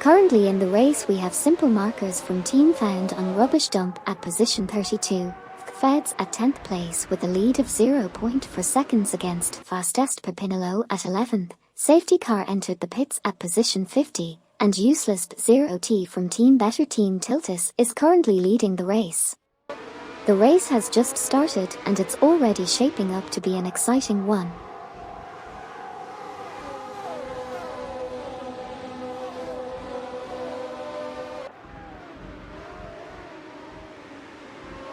Currently in the race we have simple markers from Team Found on Rubbish Dump at position 32, Feds at 10th place with a lead of 0.4 seconds against Fastest Pepinillo at 11th, Safety Car entered the pits at position 50, and Useless 0T from Team Better Team Tiltus is currently leading the race. The race has just started and it's already shaping up to be an exciting one.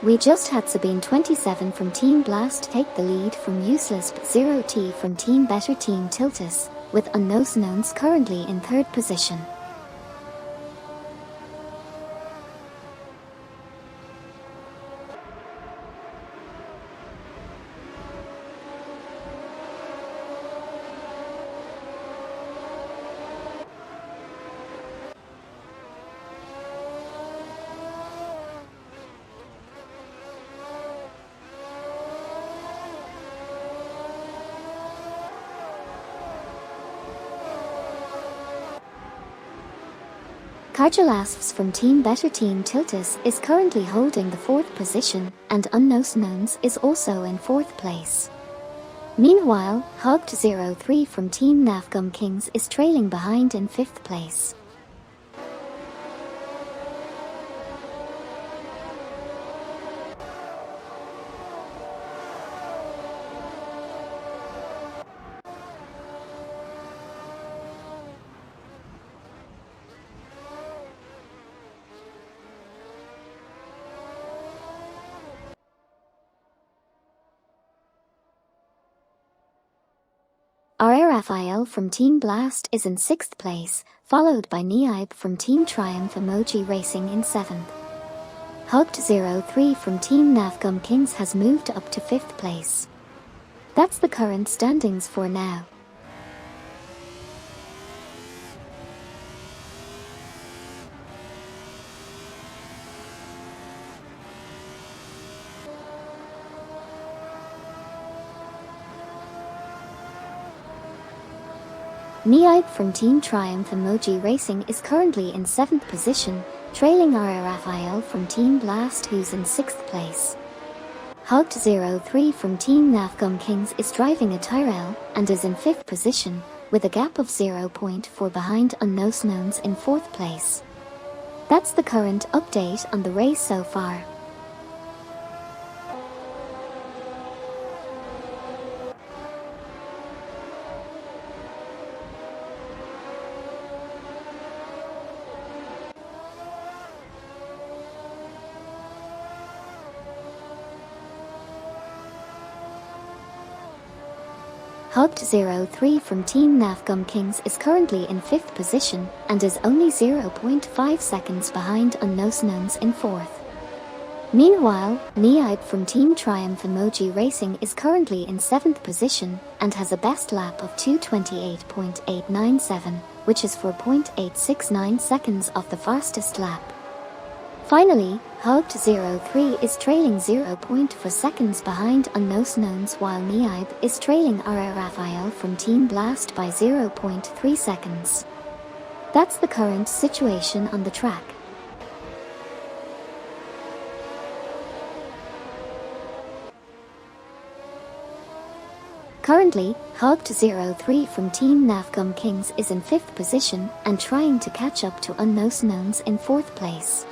We just had Sabine 27 from Team Blast take the lead from Useless 0T from Team Better Team Tiltus, with Unknowns currently in 3rd position. Cargelasps from Team Better Team Tiltus is currently holding the 4th position, and Unknowns is also in 4th place. Meanwhile, Hugged03 from Team Nafgum Kings is trailing behind in 5th place. RRFIL from Team Blast is in 6th place, followed by Neib from Team Triumph Emoji Racing in 7th. Hugged03 from Team Nafgum Kings has moved up to 5th place. That's the current standings for now. Neib from Team Triumph Emoji Racing is currently in 7th position, trailing RRFIL from Team Blast who's in 6th place. Hugged03 from Team Nafgum Kings is driving a Tyrrell and is in 5th position, with a gap of 0.4 behind Unknowns in 4th place. That's the current update on the race so far. Hugged03 from Team Nafgum Kings is currently in 5th position and is only 0.5 seconds behind Unknowns in 4th. Meanwhile, Neib from Team Triumph Emoji Racing is currently in 7th position and has a best lap of 2:28.897, which is 4.869 seconds off the fastest lap. Finally, Hugged03 is trailing 0.4 seconds behind Unknowns while Neib is trailing RRFIL from Team Blast by 0.3 seconds. That's the current situation on the track. Currently, Hugged03 from Team Nafgum Kings is in 5th position and trying to catch up to Unknowns in 4th place.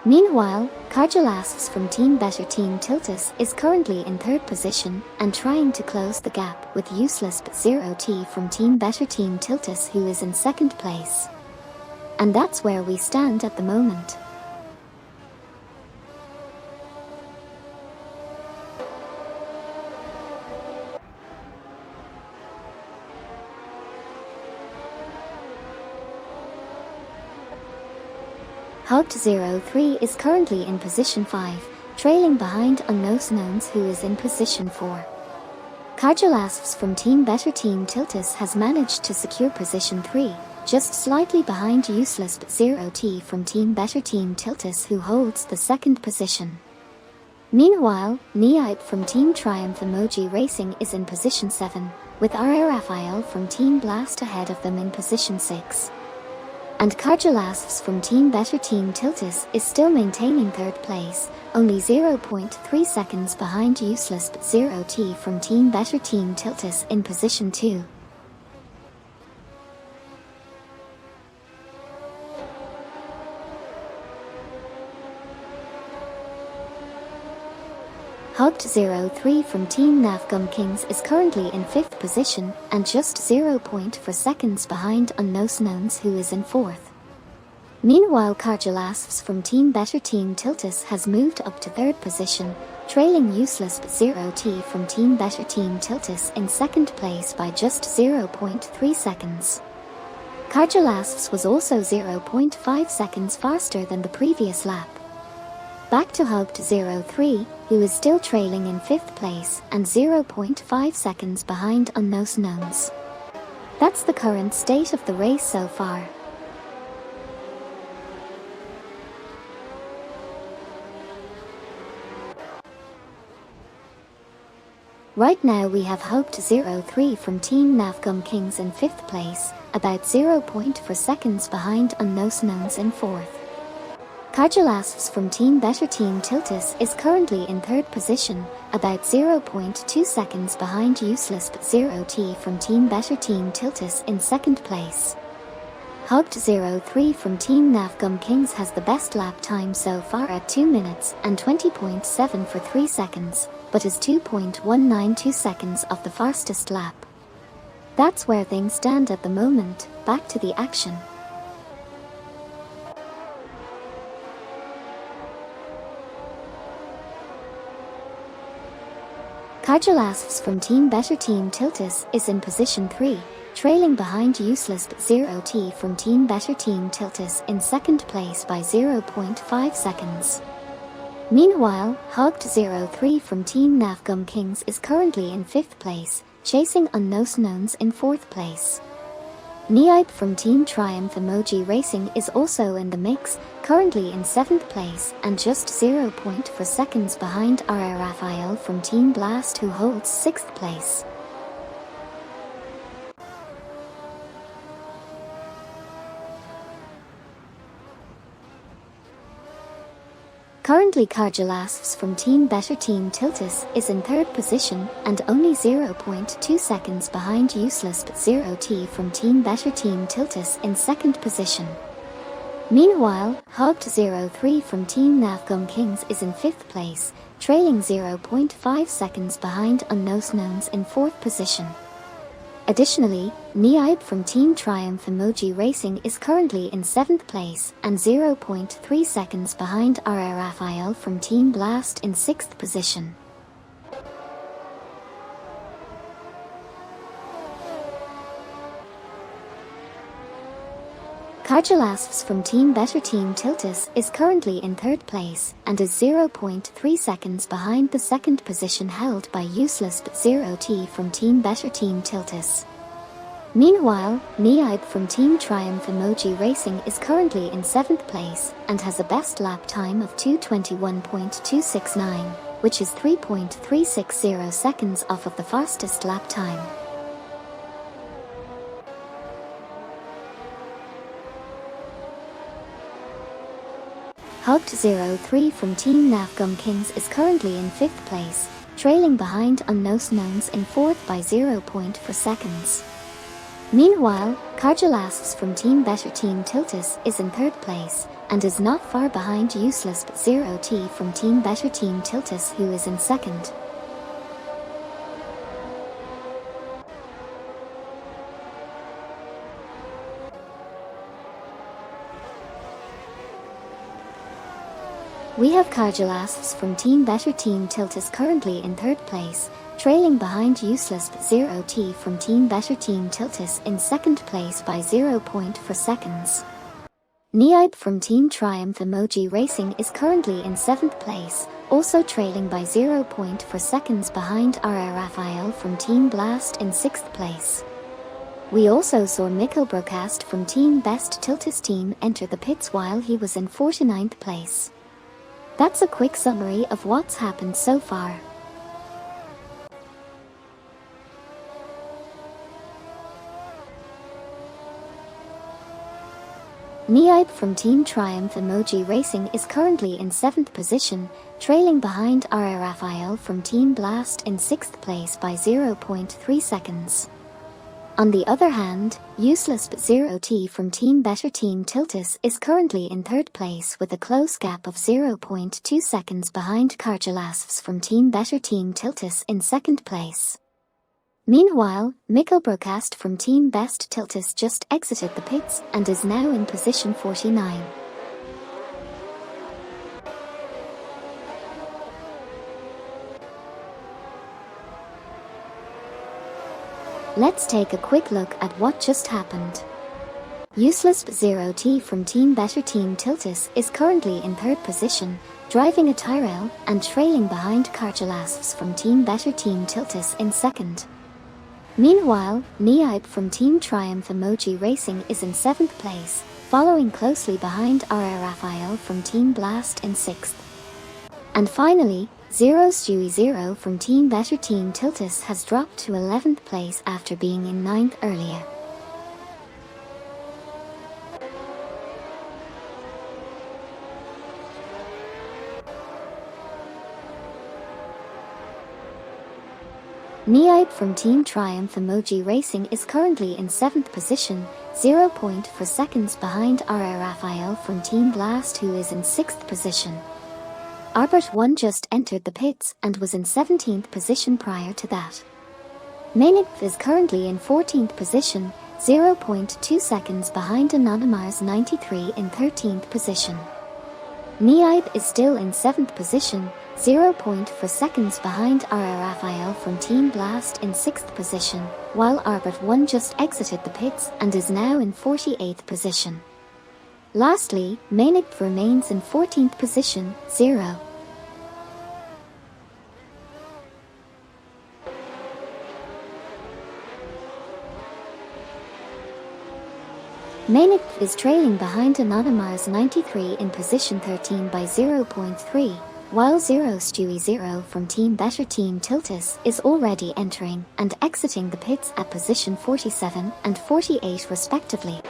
Meanwhile, Cargelasps from Team Better Team Tiltus is currently in 3rd position and trying to close the gap with Useless 0T from Team Better Team Tiltus who is in 2nd place. And that's where we stand at the moment. Hugged03 is currently in position 5, trailing behind Unknowns who is in position 4. Cargelasps from Team Better Team Tiltus has managed to secure position 3, just slightly behind Useless 0T from Team Better Team Tiltus who holds the 2nd position. Meanwhile, Neib from Team Triumph Emoji Racing is in position 7, with RRFIL from Team Blast ahead of them in position 6. And Cargelasps from Team Better Team Tiltus is still maintaining third place, only 0.3 seconds behind Useless but 0T from Team Better Team Tiltus in position 2. Hogged03 from Team Navgum Kings is currently in 5th position and just 0.4 seconds behind Unknown's Knowns, who is in 4th. Meanwhile, Cargelasps from Team Better Team Tiltus has moved up to 3rd position, trailing Useless but 0T from Team Better Team Tiltus in 2nd place by just 0.3 seconds. Cargelasps was also 0.5 seconds faster than the previous lap. Back to Hogged03, who is still trailing in 5th place and 0.5 seconds behind Unknown's Knowns. That's the current state of the race so far. Right now we have Hogged03 from Team Navgum Kings in 5th place, about 0.4 seconds behind Unknown's Knowns in 4th. Cargelasps from Team Better Team Tiltus is currently in 3rd position, about 0.2 seconds behind Useless but 0T from Team Better Team Tiltus in 2nd place. Hogged03 from Team Navgum Kings has the best lap time so far at 2 minutes and 20.7 for 3 seconds, but is 2.192 seconds off the fastest lap. That's where things stand at the moment. Back to the action. Cargelasps from Team Better Team Tiltus is in position 3, trailing behind Useless but 0T from Team Better Team Tiltus in 2nd place by 0.5 seconds. Meanwhile, Hogged03 from Team Navgum Kings is currently in 5th place, chasing Unknown's Knowns in 4th place. Neib from Team Triumph Emoji Racing is also in the mix, currently in 7th place and just 0.4 seconds behind RR Raphael from Team Blast, who holds 6th place. Currently, Cargelasps from Team Better Team Tiltus is in 3rd position and only 0.2 seconds behind Useless but 0T from Team Better Team Tiltus in 2nd position. Meanwhile, Hogged03 from Team Navgum Kings is in 5th place, trailing 0.5 seconds behind Unknown's Knowns in 4th position. Additionally, Neib from Team Triumph Emoji Racing is currently in 7th place and 0.3 seconds behind RR Raphael from Team Blast in 6th position. Cargelasps from Team Better Team Tiltus is currently in 3rd place and is 0.3 seconds behind the 2nd position held by Useless but 0T from Team Better Team Tiltus. Meanwhile, Neib from Team Triumph Emoji Racing is currently in 7th place and has a best lap time of 2:21.269, which is 3.360 seconds off of the fastest lap time. Hogged03 from Team Navgum Kings is currently in 5th place, trailing behind Unknown's Knowns in 4th by 0.4 seconds. Meanwhile, Cargelasps from Team Better Team Tiltus is in 3rd place and is not far behind Useless but 0T from Team Better Team Tiltus, who is in 2nd. We have Cargelasps from Team Better Team Tiltus currently in 3rd place, trailing behind Useless but 0T from Team Better Team Tiltus in 2nd place by 0.4 seconds. Neib from Team Triumph Emoji Racing is currently in 7th place, also trailing by 0.4 seconds behind RR Raphael from Team Blast in 6th place. We also saw Mikkel Brokast from Team Best Tiltus team enter the pits while he was in 49th place. That's a quick summary of what's happened so far. Niaib from Team Triumph Emoji Racing is currently in 7th position, trailing behind R. Raphael from Team Blast in 6th place by 0.3 seconds. On the other hand, Useless but 0T from Team Better Team Tiltus is currently in 3rd place with a close gap of 0.2 seconds behind Cargelasfs from Team Better Team Tiltus in 2nd place. Meanwhile, Mikkel Broadcast from Team Best Tiltus just exited the pits and is now in position 49. Let's take a quick look at what just happened. Useless 0T from Team Better Team Tiltus is currently in 3rd position, driving a Tyrrell and trailing behind Cargelasfs from Team Better Team Tiltus in 2nd. Meanwhile, Niaib from Team Triumph Emoji Racing is in 7th place, following closely behind R. Raphael from Team Blast in 6th. And finally, Stewie 0 from Team Better Team Tiltus has dropped to 11th place after being in 9th earlier. Niaib from Team Triumph Emoji Racing is currently in 7th position, 0.4 seconds behind R. Raphael from Team Blast, who is in 6th position. Albert 1 just entered the pits and was in 17th position prior to that. Mainik is currently in 14th position, 0.2 seconds behind Anonymars 93 in 13th position. Niaib is still in 7th position, 0.4 seconds behind R. Raphael from Team Blast in 6th position, while Albert 1 just exited the pits and is now in 48th position. Lastly, Mainik remains in 14th position, 0. Mainik is trailing behind Anonymars 93 in position 13 by 0.3, while Stewie 0 from Team Better Team Tiltus is already entering and exiting the pits at position 47 and 48 respectively.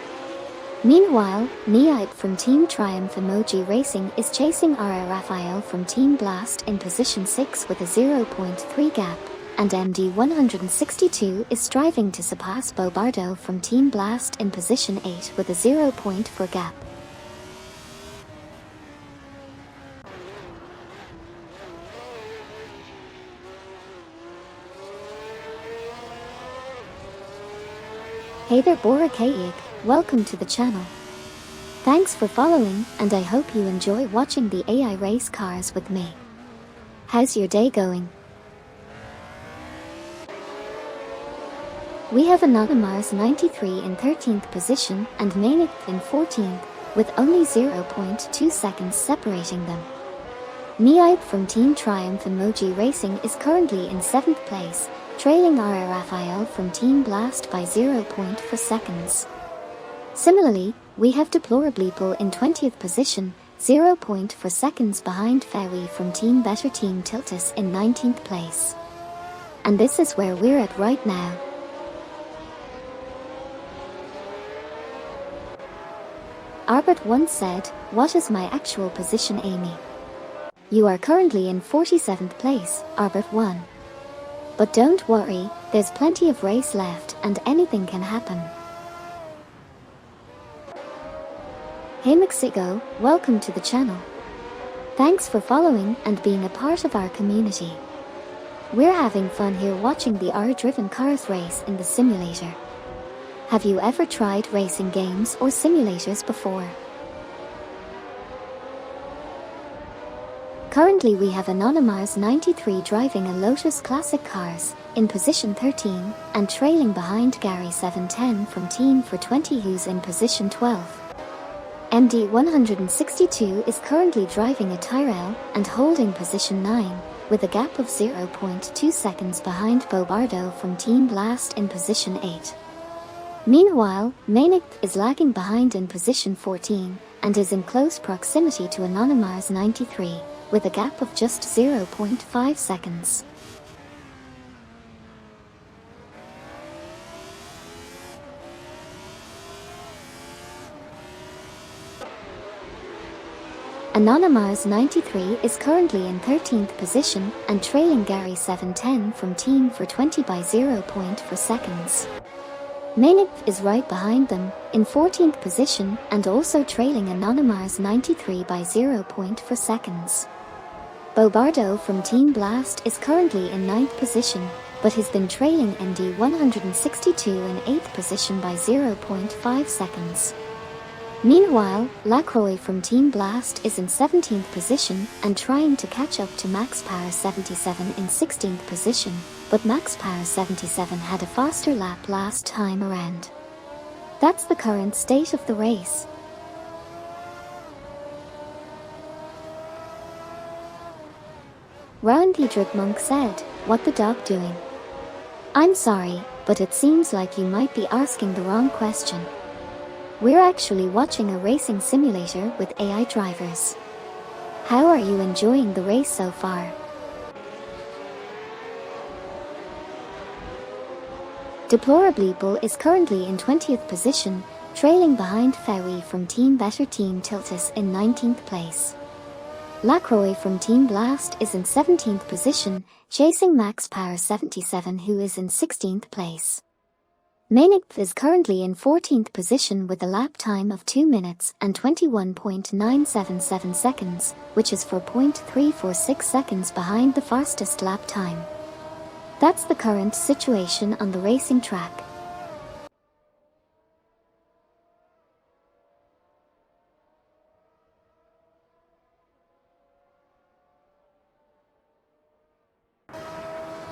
Meanwhile, Niaib from Team Triumph Emoji Racing is chasing R. Raphael from Team Blast in position 6 with a 0.3 gap, and MD162 is striving to surpass Bobardo from Team Blast in position 8 with a 0.4 gap. Hey there Borakaic, welcome to the channel. Thanks for following, and I hope you enjoy watching the AI race cars with me. How's your day going? We have Anonymars 93 in 13th position and Mainik in 14th, with only 0.2 seconds separating them. Niaib from Team Triumph Emoji Racing is currently in 7th place, trailing R. Raphael from Team Blast by 0.4 seconds. Similarly, we have Deplorableeple in 20th position, 0.4 seconds behind Ferry from Team Better Team Tiltus in 19th place. And this is where we're at right now. Albert once said, "What is my actual position, Amy?" You are currently in 47th place, Albert 1. But don't worry, there's plenty of race left and anything can happen. Hey Mexico, welcome to the channel. Thanks for following and being a part of our community. We're having fun here watching the R-driven cars race in the simulator. Have you ever tried racing games or simulators before? Currently we have Anonymars 93 driving a Lotus Classic Cars, in position 13, and trailing behind Gary 710 from Team for 20 who's in position 12. MD162 is currently driving a Tyrrell and holding position 9, with a gap of 0.2 seconds behind Bobardo from Team Blast in position 8. Meanwhile, Mainik is lagging behind in position 14, and is in close proximity to Anonymars 93, with a gap of just 0.5 seconds. Anonymous 93 is currently in 13th position and trailing Gary 710 from Team for 20 by 0.4 seconds. Mainif is right behind them, in 14th position and also trailing Anonymous 93 by 0.4 seconds. Bobardo from Team Blast is currently in 9th position, but has been trailing ND 162 in 8th position by 0.5 seconds. Meanwhile, Lacroix from Team Blast is in 17th position and trying to catch up to Max Power 77 in 16th position, but Max Power 77 had a faster lap last time around. That's the current state of the race. Rowan Thiedrich Monk said, "What the dog doing?" I'm sorry, but it seems like you might be asking the wrong question. We're actually watching a racing simulator with AI drivers. How are you enjoying the race so far? Deplorableeple is currently in 20th position, trailing behind Ferry from Team Better Team Tiltus in 19th place. Lacroix from Team Blast is in 17th position, chasing Max Power 77 who is in 16th place. Mainif is currently in 14th position with a lap time of 2 minutes and 21.977 seconds, which is 4.346 seconds behind the fastest lap time. That's the current situation on the racing track.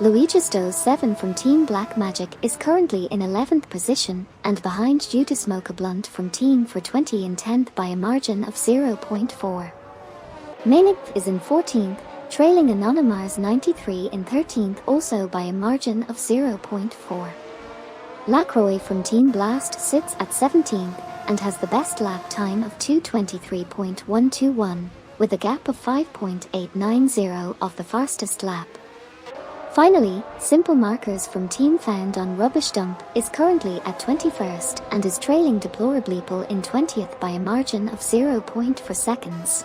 Luigisto 7 from Team Black Magic is currently in 11th position and behind Judas Mocha Blunt from Team for 20 in 10th by a margin of 0.4. Mainif is in 14th, trailing Anonymous 93 in 13th also by a margin of 0.4. Lacroix from Team Blast sits at 17th and has the best lap time of 2:23.121, with a gap of 5.890 of the fastest lap. Finally, Simple Markers from Team Found on Rubbish Dump is currently at 21st and is trailing Deplorableeple in 20th by a margin of 0.4 seconds.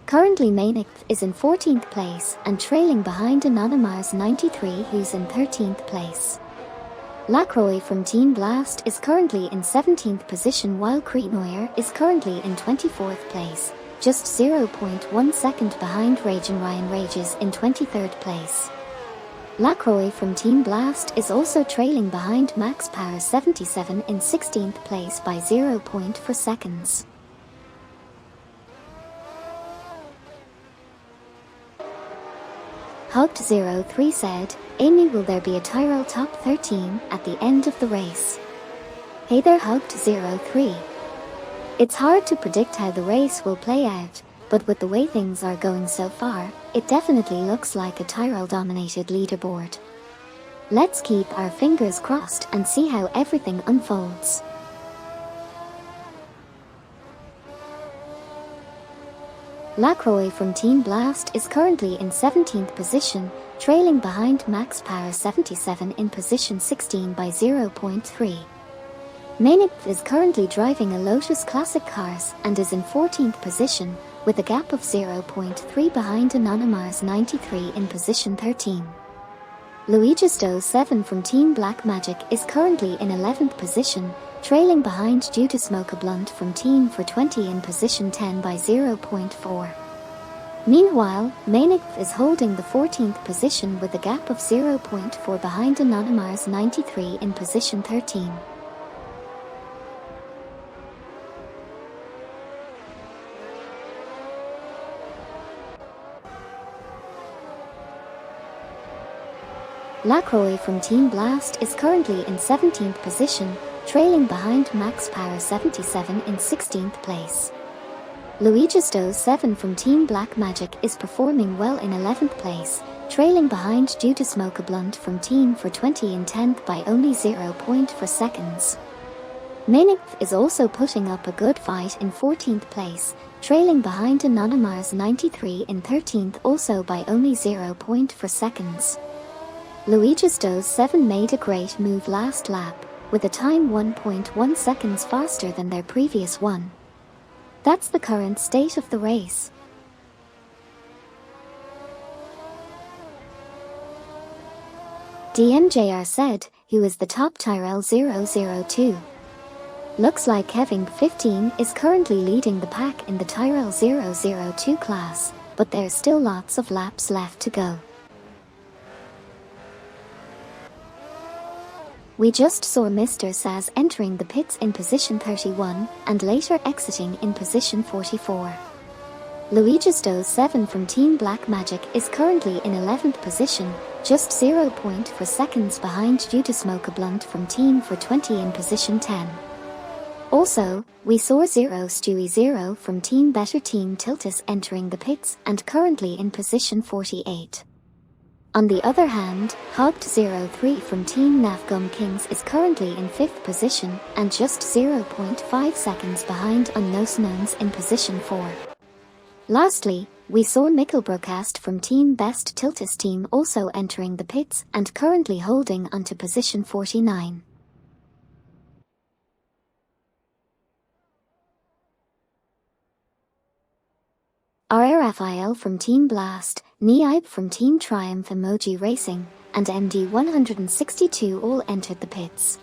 Currently Mainif is in 14th place and trailing behind Anonymous 93 who's in 13th place. Lacroix from Team Blast is currently in 17th position while Creenoyer is currently in 24th place, just 0.1 second behind Ragin' Ryan Rages in 23rd place. Lacroix from Team Blast is also trailing behind Max Power 77 in 16th place by 0.4 seconds. Hugged03 said, "Amy, will there be a Tyrrell top 13 at the end of the race?" Hey there Hugged03. It's hard to predict how the race will play out, but with the way things are going so far, it definitely looks like a Tyrrell-dominated leaderboard. Let's keep our fingers crossed and see how everything unfolds. Lacroix from Team Blast is currently in 17th position, trailing behind Max Power 77 in position 16 by 0.3. Mainif is currently driving a Lotus Classic Cars and is in 14th position, with a gap of 0.3 behind Anonymous 93 in position 13. Luigisto 7 from Team Black Magic is currently in 11th position, trailing behind Judas Mocha Blunt from Team for 20 in position 10 by 0.4. Meanwhile, Mainif is holding the 14th position with a gap of 0.4 behind Anonymous 93 in position 13. Lacroix from Team Blast is currently in 17th position, trailing behind Max Power 77 in 16th place. Luigisto 7 from Team Black Magic is performing well in 11th place, trailing behind Judas Mocha Blunt from Team for 20 in 10th by only 0.4 seconds. Mainif is also putting up a good fight in 14th place, trailing behind Anonymous 93 in 13th also by only 0.4 seconds. Luigi's 7 made a great move last lap, with a time 1.1 seconds faster than their previous one. That's the current state of the race. DMJR said, who is the top Tyrrell 002. Looks like Kevin 15 is currently leading the pack in the Tyrrell 002 class, but there's still lots of laps left to go. We just saw Mr. Saz entering the pits in position 31 and later exiting in position 44. Luigi's 7 from Team Black Magic is currently in 11th position, just 0.4 seconds behind due to Smoke a Blunt from Team for 20 in position 10. Also, we saw Stewie 0 from Team Better Team Tiltus entering the pits and currently in position 48. On the other hand, Hogged 03 from Team Nafgum Kings is currently in 5th position and just 0.5 seconds behind Unknown Knowns in position 4. Lastly, we saw Mikkel Broadcast from Team Best Tiltus team also entering the pits and currently holding onto position 49. RRFIL from Team Blast, Niib from Team Triumph Emoji Racing, and MD162 all entered the pits.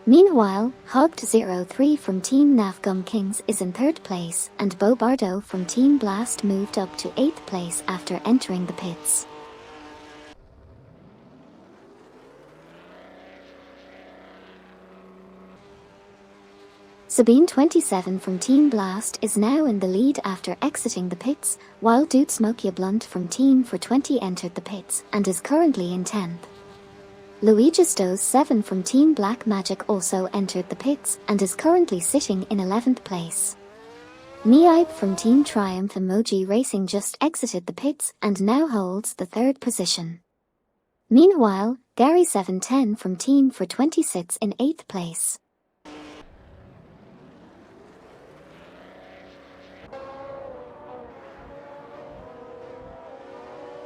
Meanwhile, Hogged 03 from Team Nafgum Kings is in 3rd place and Bo Bardo from Team Blast moved up to 8th place after entering the pits. Sabine 27 from Team Blast is now in the lead after exiting the pits, while Dude Smokey Blunt from Team for 20 entered the pits and is currently in 10th. Luigi's 7 from Team Black Magic also entered the pits and is currently sitting in 11th place. Niib from Team Triumph Emoji Racing just exited the pits and now holds the 3rd position. Meanwhile, Gary 710 from Team for 20 sits in 8th place.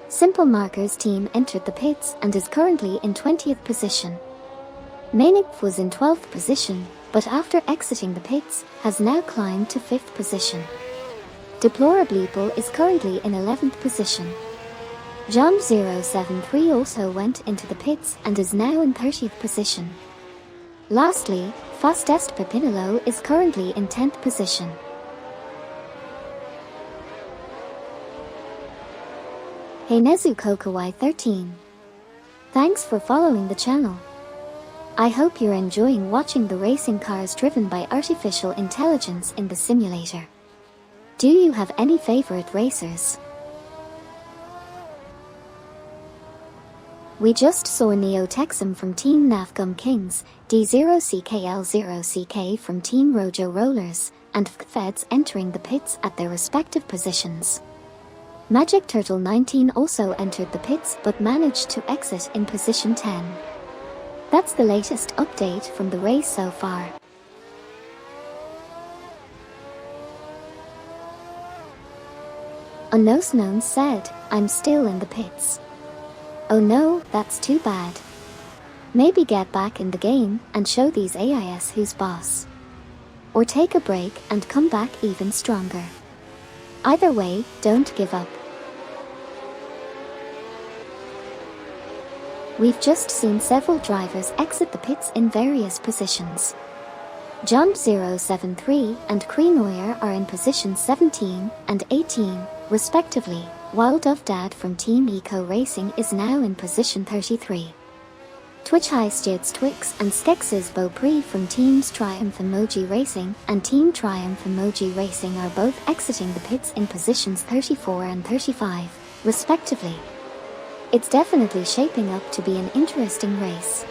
Simple Markers team entered the pits and is currently in 20th position. Mainik was in 12th position, but after exiting the pits, has now climbed to 5th position. Deplorableeple is currently in 11th position. John 073 also went into the pits and is now in 30th position. Lastly, Fastest Pepinolo is currently in 10th position. Hey Nezuko Kawaii 13. Thanks for following the channel. I hope you're enjoying watching the racing cars driven by artificial intelligence in the simulator. Do you have any favorite racers? We just saw Neo Texum from Team Nafgum Kings, D0CKL0CK from Team Rojo Rollers, and Feds entering the pits at their respective positions. Magic Turtle 19 also entered the pits but managed to exit in position 10. That's the latest update from the race so far. Unknown Knowns said, "I'm still in the pits." Oh no, that's too bad. Maybe get back in the game and show these AIS who's boss. Or take a break and come back even stronger. Either way, don't give up. We've just seen several drivers exit the pits in various positions. Jump 073 and Creenoyer are in position 17 and 18, respectively, while Dovdad from Team Eco Racing is now in position 33. Twitch Highsteds Twix and Skex's Beaupre from Teams Triumph Emoji Racing and Team Triumph Emoji Racing are both exiting the pits in positions 34 and 35, respectively. It's definitely shaping up to be an interesting race.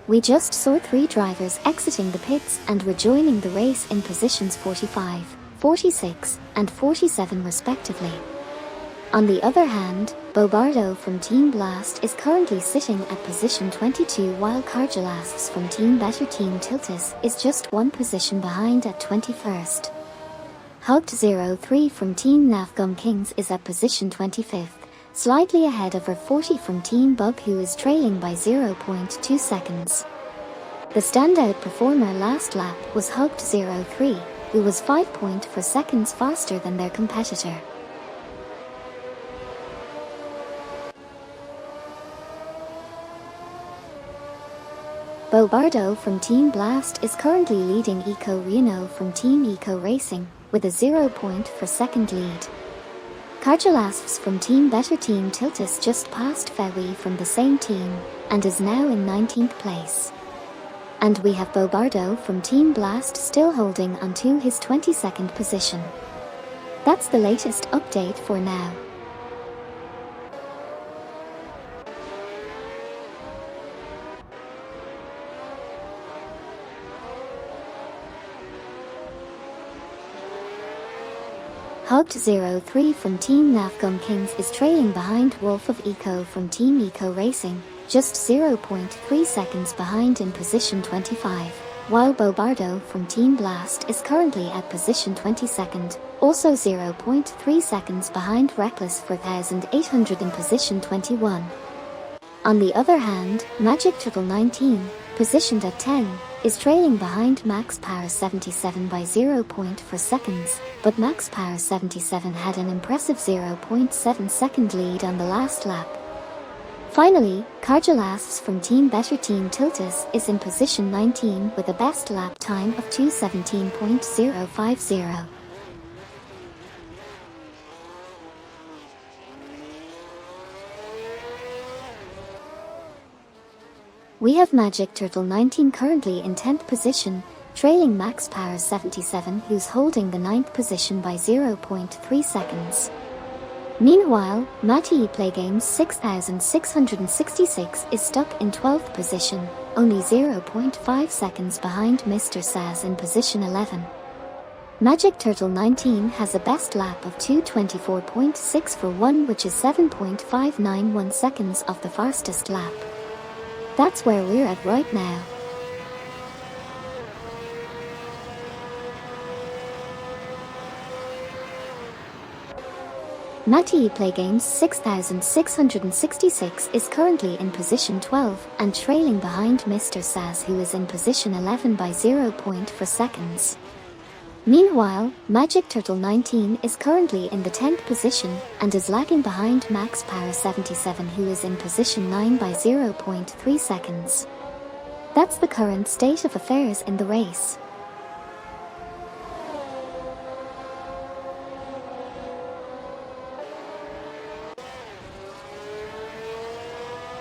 We just saw 3 drivers exiting the pits and rejoining the race in positions 45, 46, and 47 respectively. On the other hand, Bobardo from Team Blast is currently sitting at position 22 while Cargelasps from Team Better Team Tiltus is just one position behind at 21st. Hugged03 from Team Navgum Kings is at position 25th, slightly ahead of R40 from Team Bug, who is trailing by 0.2 seconds. The standout performer last lap was Hugged03, who was 5.4 seconds faster than their competitor. Bobardo from Team Blast is currently leading Eco Reno from Team Eco Racing, with a 0.4 second lead. Cargelasps from Team Better Team Tiltus just passed Fewi from the same team, and is now in 19th place. And we have Bobardo from Team Blast still holding onto his 22nd position. That's the latest update for now. Hugged03 from Team Navgum Kings is trailing behind Wolf of Eco from Team Eco Racing, just 0.3 seconds behind in position 25, while Bobardo from Team Blast is currently at position 22nd, also 0.3 seconds behind Reckless 4800 in position 21. On the other hand, Magic Turtle 19, positioned at 10, is trailing behind Max Power 77 by 0.4 seconds, but Max Power 77 had an impressive 0.7 second lead on the last lap. Finally, Cargelasps from Team Better Team Tiltus is in position 19 with a best lap time of 2:17.050. We have Magic Turtle 19 currently in 10th position, trailing Max Power 77, who's holding the 9th position by 0.3 seconds. Meanwhile, Matty Playgames 6666 is stuck in 12th position, only 0.5 seconds behind Mr. Saz in position 11. Magic Turtle 19 has a best lap of 2:24.641, which is 7.591 seconds off the fastest lap. That's where we're at right now. Matty Playgames 6666 is currently in position 12 and trailing behind Mr. Saz, who is in position 11 by 0.4 seconds. Meanwhile, Magic Turtle 19 is currently in the 10th position and is lagging behind Max Power 77, who is in position 9 by 0.3 seconds. That's the current state of affairs in the race.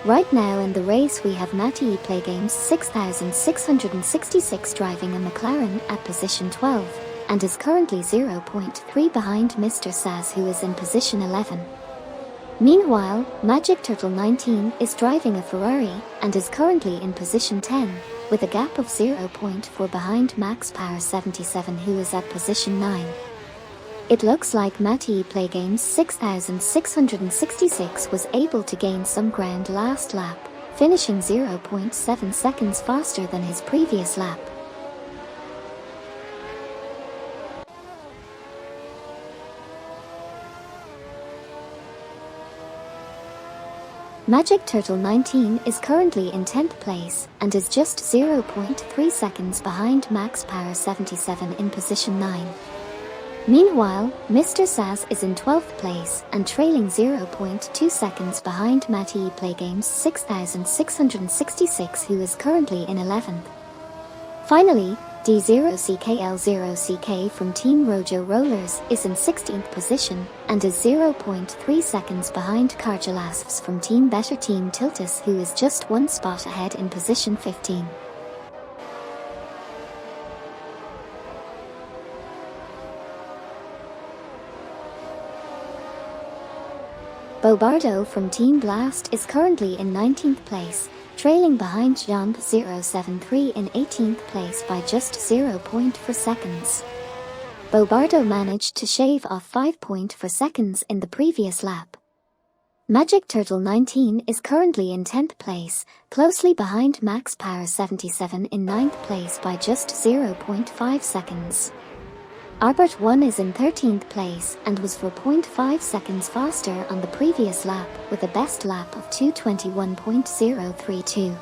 Right now in the race we have Matty Playgames 6666 driving a McLaren at position 12, and is currently 0.3 behind Mr. Saz, who is in position 11. Meanwhile, Magic Turtle 19 is driving a Ferrari and is currently in position 10, with a gap of 0.4 behind Max Power 77, who is at position 9. It looks like Matty Playgames 6666 was able to gain some ground last lap, finishing 0.7 seconds faster than his previous lap. Magic Turtle 19 is currently in 10th place and is just 0.3 seconds behind Max Power 77 in position 9. Meanwhile, Mr. Saz is in 12th place and trailing 0.2 seconds behind Matty Playgames 6666, who is currently in 11th. Finally, D0CKL0CK from Team Rojo Rollers is in 16th position and is 0.3 seconds behind Cargelasps from Team Better Team Tiltus, who is just one spot ahead in position 15. Bobardo from Team Blast is currently in 19th place, trailing behind Jump073 in 18th place by just 0.4 seconds. Bobardo managed to shave off 5.4 seconds in the previous lap. Magic Turtle 19 is currently in 10th place, closely behind Max Power 77 in 9th place by just 0.5 seconds. Albert 1 is in 13th place and was 4.5 seconds faster on the previous lap with a best lap of 2:21.032.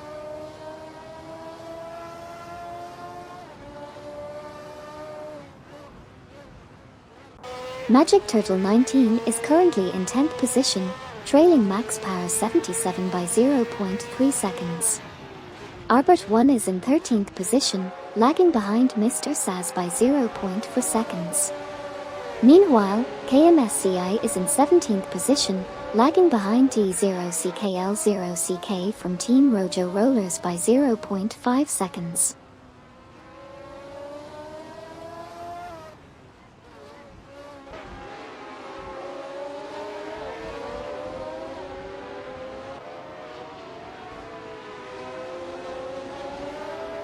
Magic Turtle 19 is currently in 10th position, trailing Max Power 77 by 0.3 seconds. Albert 1 is in 13th position, lagging behind Mr. Saz by 0.4 seconds. Meanwhile, KMSCI is in 17th position, lagging behind D0CKL0CK from Team Rojo Rollers by 0.5 seconds.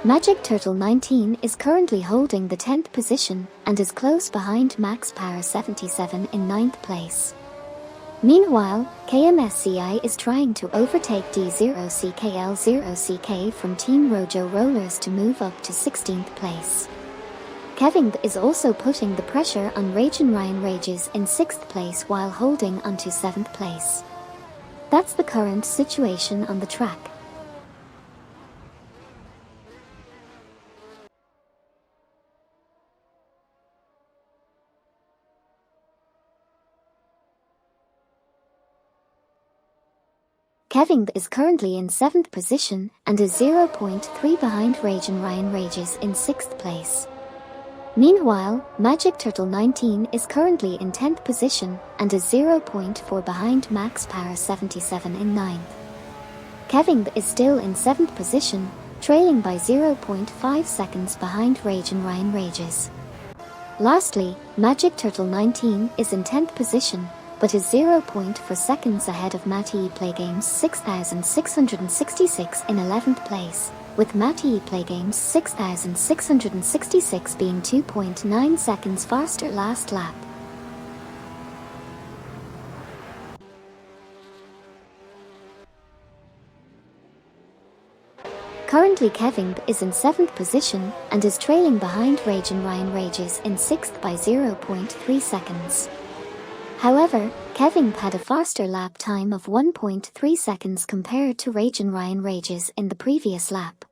Magic Turtle 19 is currently holding the 10th position and is close behind Max Power 77 in 9th place. Meanwhile, KMSCI is trying to overtake D0CKL0CK from Team Rojo Rollers to move up to 16th place. Kevin is also putting the pressure on Ragin' Ryan Rages in 6th place while holding onto 7th place. That's the current situation on the track. Kevin is currently in 7th position and is 0.3 behind Ragin' Ryan Rages in 6th place. Meanwhile, Magic Turtle 19 is currently in 10th position and is 0.4 behind Max Power 77 in 9th. Kevin is still in 7th position, trailing by 0.5 seconds behind Ragin' Ryan Rages. Lastly, Magic Turtle 19 is in 10th position, but is 0.4 seconds ahead of Matty Playgames 6666 in 11th place, with Matty Playgames 6666 being 2.9 seconds faster last lap. Currently Kevin is in 7th position and is trailing behind Ragin' Ryan Rages in 6th by 0.3 seconds. However, Kevin had a faster lap time of 1.3 seconds compared to Ragin' Ryan Rages in the previous lap.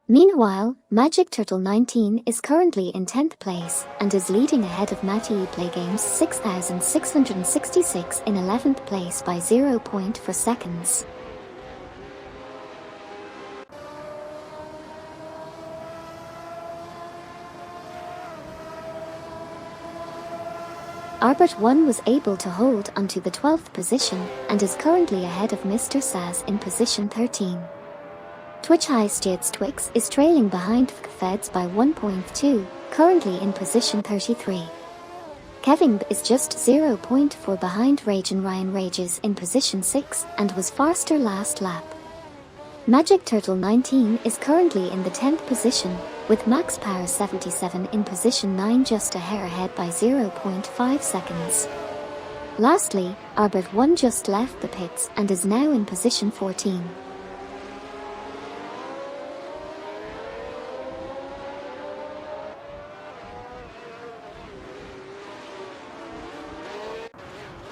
Meanwhile, Magic Turtle 19 is currently in 10th place and is leading ahead of Matty Playgames 6666 in 11th place by 0.4 seconds. Albert 1 was able to hold onto the 12th position and is currently ahead of Mr. Saz in position 13. Twitch High States Twix is trailing behind Feds by 1.2, currently in position 33. Kevin is just 0.4 behind Ragin' Ryan Rages in position 6 and was faster last lap. Magic Turtle 19 is currently in the 10th position, with Max Power 77 in position 9 just a hair ahead by 0.5 seconds. Lastly, Albert 1 just left the pits and is now in position 14.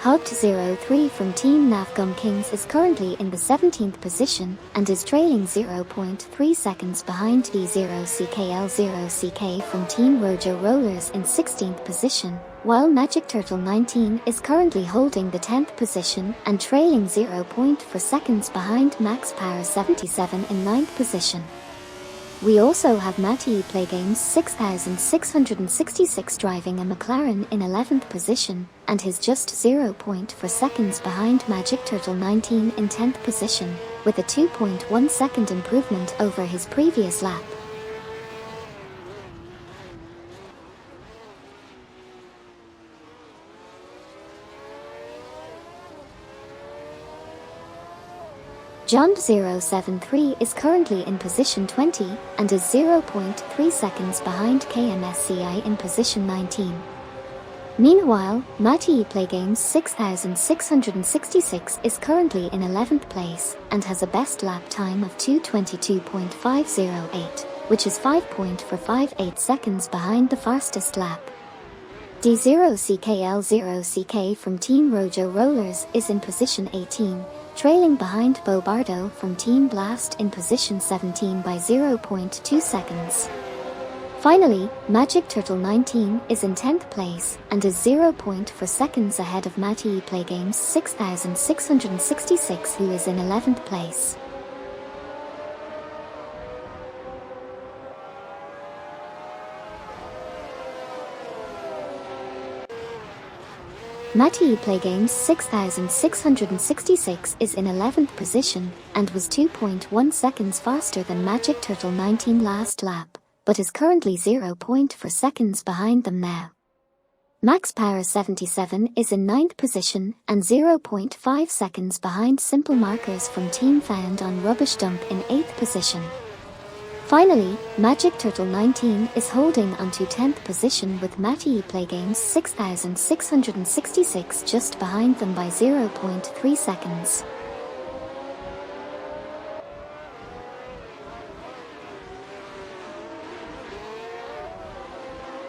Hogged03 from Team Navgum Kings is currently in the 17th position and is trailing 0.3 seconds behind D0CKL0CK from Team Rojo Rollers in 16th position, while Magic Turtle 19 is currently holding the 10th position and trailing 0.4 seconds behind Max Power 77 in 9th position. We also have Matty Playgames 6666 driving a McLaren in 11th position, and is just 0.4 seconds behind Magic Turtle 19 in 10th position, with a 2.1 second improvement over his previous lap. Jond073 is currently in position 20 and is 0.3 seconds behind KMSCI in position 19. Meanwhile, Matty Playgames 6666 is currently in 11th place and has a best lap time of 2:22.508, which is 5.458 seconds behind the fastest lap. D0CKL0CK from Team Rojo Rollers is in position 18, trailing behind Bo Bardo from Team Blast in position 17 by 0.2 seconds. Finally, Magic Turtle 19 is in 10th place and is 0.4 seconds ahead of Matty Playgames 6666, who is in 11th place. Matty Playgames 6666 is in 11th position and was 2.1 seconds faster than Magic Turtle 19 last lap, but is currently 0.4 seconds behind them now. Max Power 77 is in 9th position and 0.5 seconds behind Simple Markers from Team Found on Rubbish Dump in 8th position. Finally, Magic Turtle 19 is holding onto 10th position with Matty Playgames 6666 just behind them by 0.3 seconds.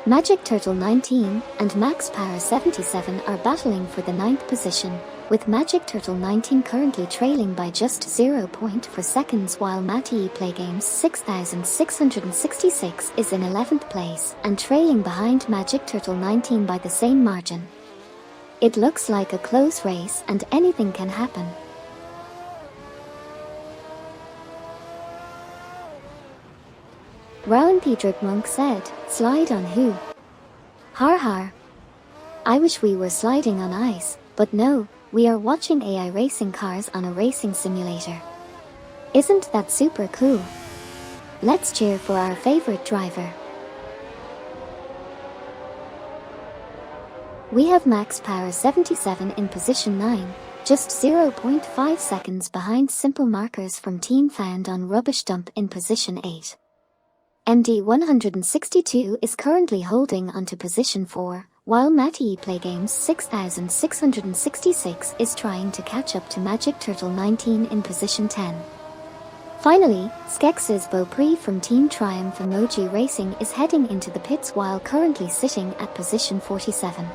Magic Turtle 19 and Max Power 77 are battling for the 9th position, with Magic Turtle 19 currently trailing by just 0.4 seconds, while Matty Playgames 6666 is in 11th place and trailing behind Magic Turtle 19 by the same margin. It looks like a close race and anything can happen. Rowan Pedrick Monk said, "Slide on who? Har har. I wish we were sliding on ice, but no, we are watching AI racing cars on a racing simulator. Isn't that super cool? Let's cheer for our favorite driver." We have Max Power 77 in position 9, just 0.5 seconds behind Simple Markers from Team Found on Rubbish Dump in position 8. MD162 is currently holding onto position 4, while Matty Playgames 6666 is trying to catch up to Magic Turtle 19 in position 10. Finally, Skex's Beaupre from Team Triumph Emoji Racing is heading into the pits while currently sitting at position 47.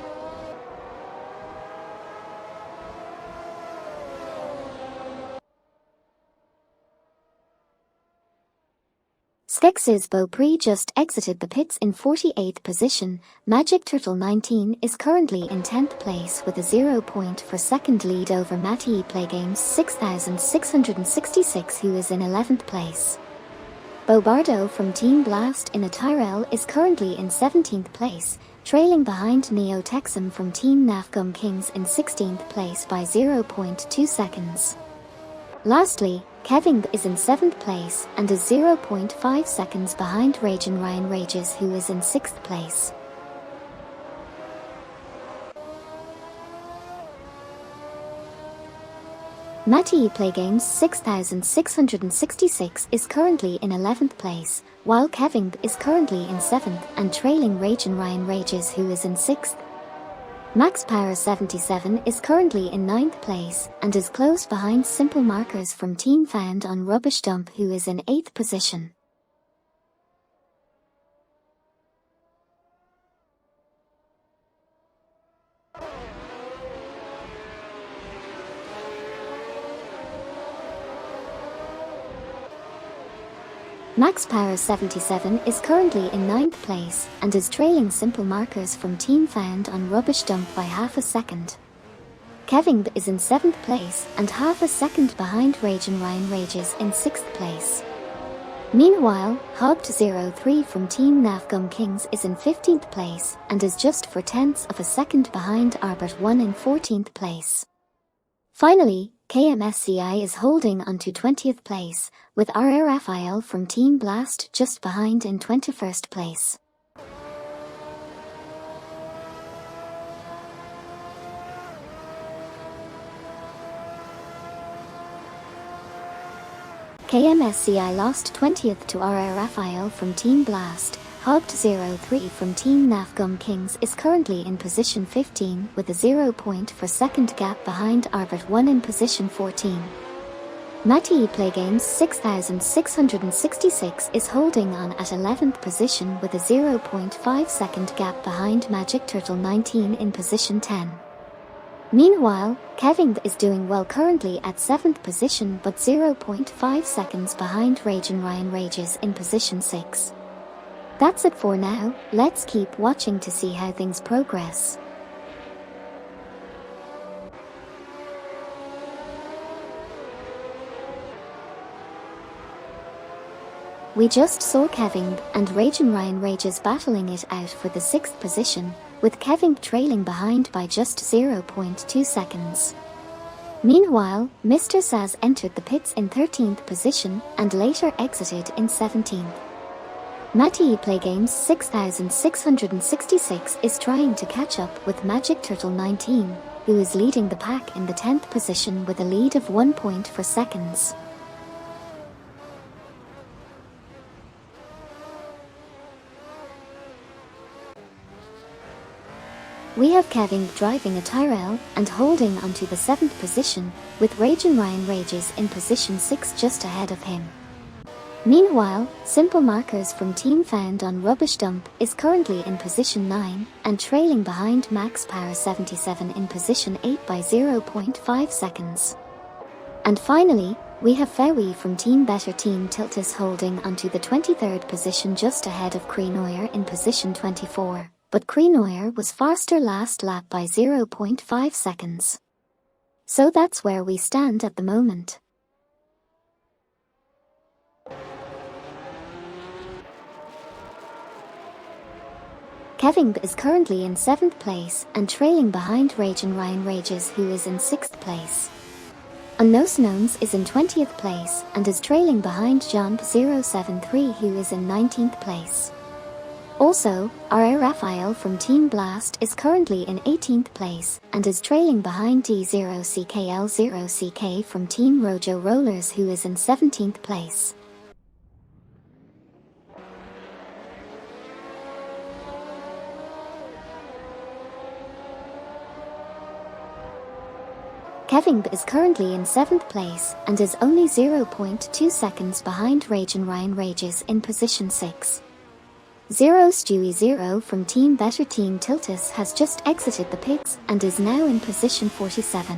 Skex's Beaupre just exited the pits in 48th position. Magic Turtle 19 is currently in 10th place with a 0.4 second lead over Matty Playgames 6666, who is in 11th place. Bo Bardo from Team Blast in a Tyrrell is currently in 17th place, trailing behind Neo Texum from Team Nafgum Kings in 16th place by 0.2 seconds. Lastly, Kevin is in 7th place and is 0.5 seconds behind Ragin Ryan Rages, who is in 6th place. Matty Playgames 6666 is currently in 11th place, while Kevin is currently in 7th and trailing Ragin Ryan Rages, who is in 6th. Max Power 77 is currently in 9th place and is close behind Simple Markers from Team Found on Rubbish Dump, who is in 8th position. Max Power 77 is currently in 9th place and is trailing Simple Markers from Team Found on Rubbish Dump by half a second. Kevin is in 7th place and half a second behind Ragin Ryan Rages in 6th place. Meanwhile, Hogged03 from Team Nafgum Kings is in 15th place and is just 4/10 of a second behind Arbert1 in 14th place. Finally, KMSCI is holding onto 20th place, with RRFIL from Team Blast just behind in 21st place. KMSCI lost 20th to RRFIL from Team Blast. Hogged 03 from Team Nafgum Kings is currently in position 15 with a 0 point for second gap behind Arbit 1 in position 14. Matty Playgames 6666 is holding on at 11th position with a 0.5 second gap behind Magic Turtle 19 in position 10. Meanwhile, Kevin is doing well currently at 7th position but 0.5 seconds behind Ragin Ryan Rages in position 6. That's it for now, let's keep watching to see how things progress. We just saw Kevin and Ragin Ryan Rages battling it out for the 6th position, with Kevin trailing behind by just 0.2 seconds. Meanwhile, Mr. Saz entered the pits in 13th position and later exited in 17th. Matty Playgames 6666 is trying to catch up with Magic Turtle 19, who is leading the pack in the 10th position with a lead of 1 point for seconds. We have Kevin driving a Tyrrell and holding onto the 7th position, with Ragin Ryan Rages in position 6 just ahead of him. Meanwhile, Simple Markers from Team Found on Rubbish Dump is currently in position 9 and trailing behind Max Power 77 in position 8 by 0.5 seconds. And finally, we have Ferrari from Team Better Team Tiltus holding onto the 23rd position just ahead of Creenoyer in position 24. But Creenoyer was faster last lap by 0.5 seconds. So that's where we stand at the moment. Kevin is currently in 7th place and trailing behind Ragin Ryan Rages, who is in 6th place. Unknowns is in 20th place and is trailing behind Jump 073, who is in 19th place. Also, RRFIL from Team Blast is currently in 18th place and is trailing behind D0CKL0CK from Team Rojo Rollers, who is in 17th place. Kevin is currently in 7th place and is only 0.2 seconds behind Ragin Ryan Rages in position 6. Stewie 0 from Team Better Team Tiltus has just exited the pits and is now in position 47.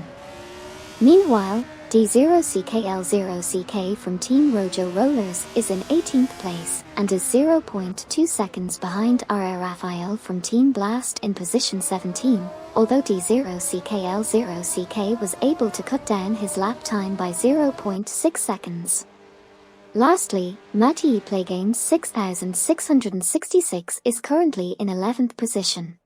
Meanwhile, D0CKL0CK from Team Rojo Rollers is in 18th place and is 0.2 seconds behind RRFIL from Team Blast in position 17, although D0CKL0CK was able to cut down his lap time by 0.6 seconds. Lastly, Matty Playgames 6666 is currently in 11th position.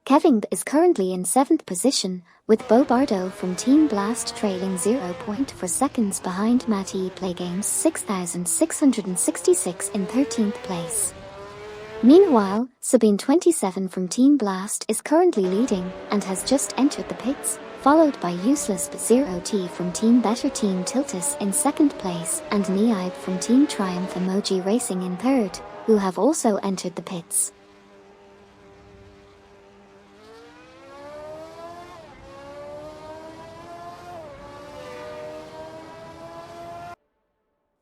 Kevin is currently in 7th position, with Bo Bardo from Team Blast trailing 0 point for seconds behind Matty Playgames 6666 in 13th place. Meanwhile, Sabine 27 from Team Blast is currently leading and has just entered the pits, followed by Useless 0T from Team Better Team Tiltus in 2nd place and Neib from Team Triumph Emoji Racing in 3rd, who have also entered the pits.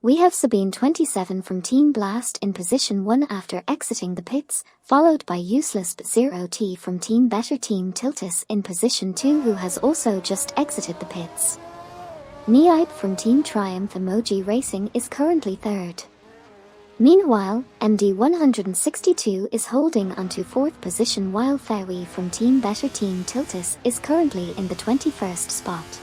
We have Sabine 27 from Team Blast in position 1 after exiting the pits, followed by Useless 0T from Team Better Team Tiltus in position 2, who has also just exited the pits. Neib from Team Triumph Emoji Racing is currently 3rd. Meanwhile, MD162 is holding onto 4th position, while Ferrari from Team Better Team Tiltus is currently in the 21st spot.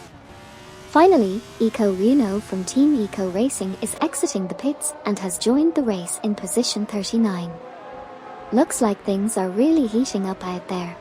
Finally, Eco Runo from Team Eco Racing is exiting the pits and has joined the race in position 39. Looks like things are really heating up out there.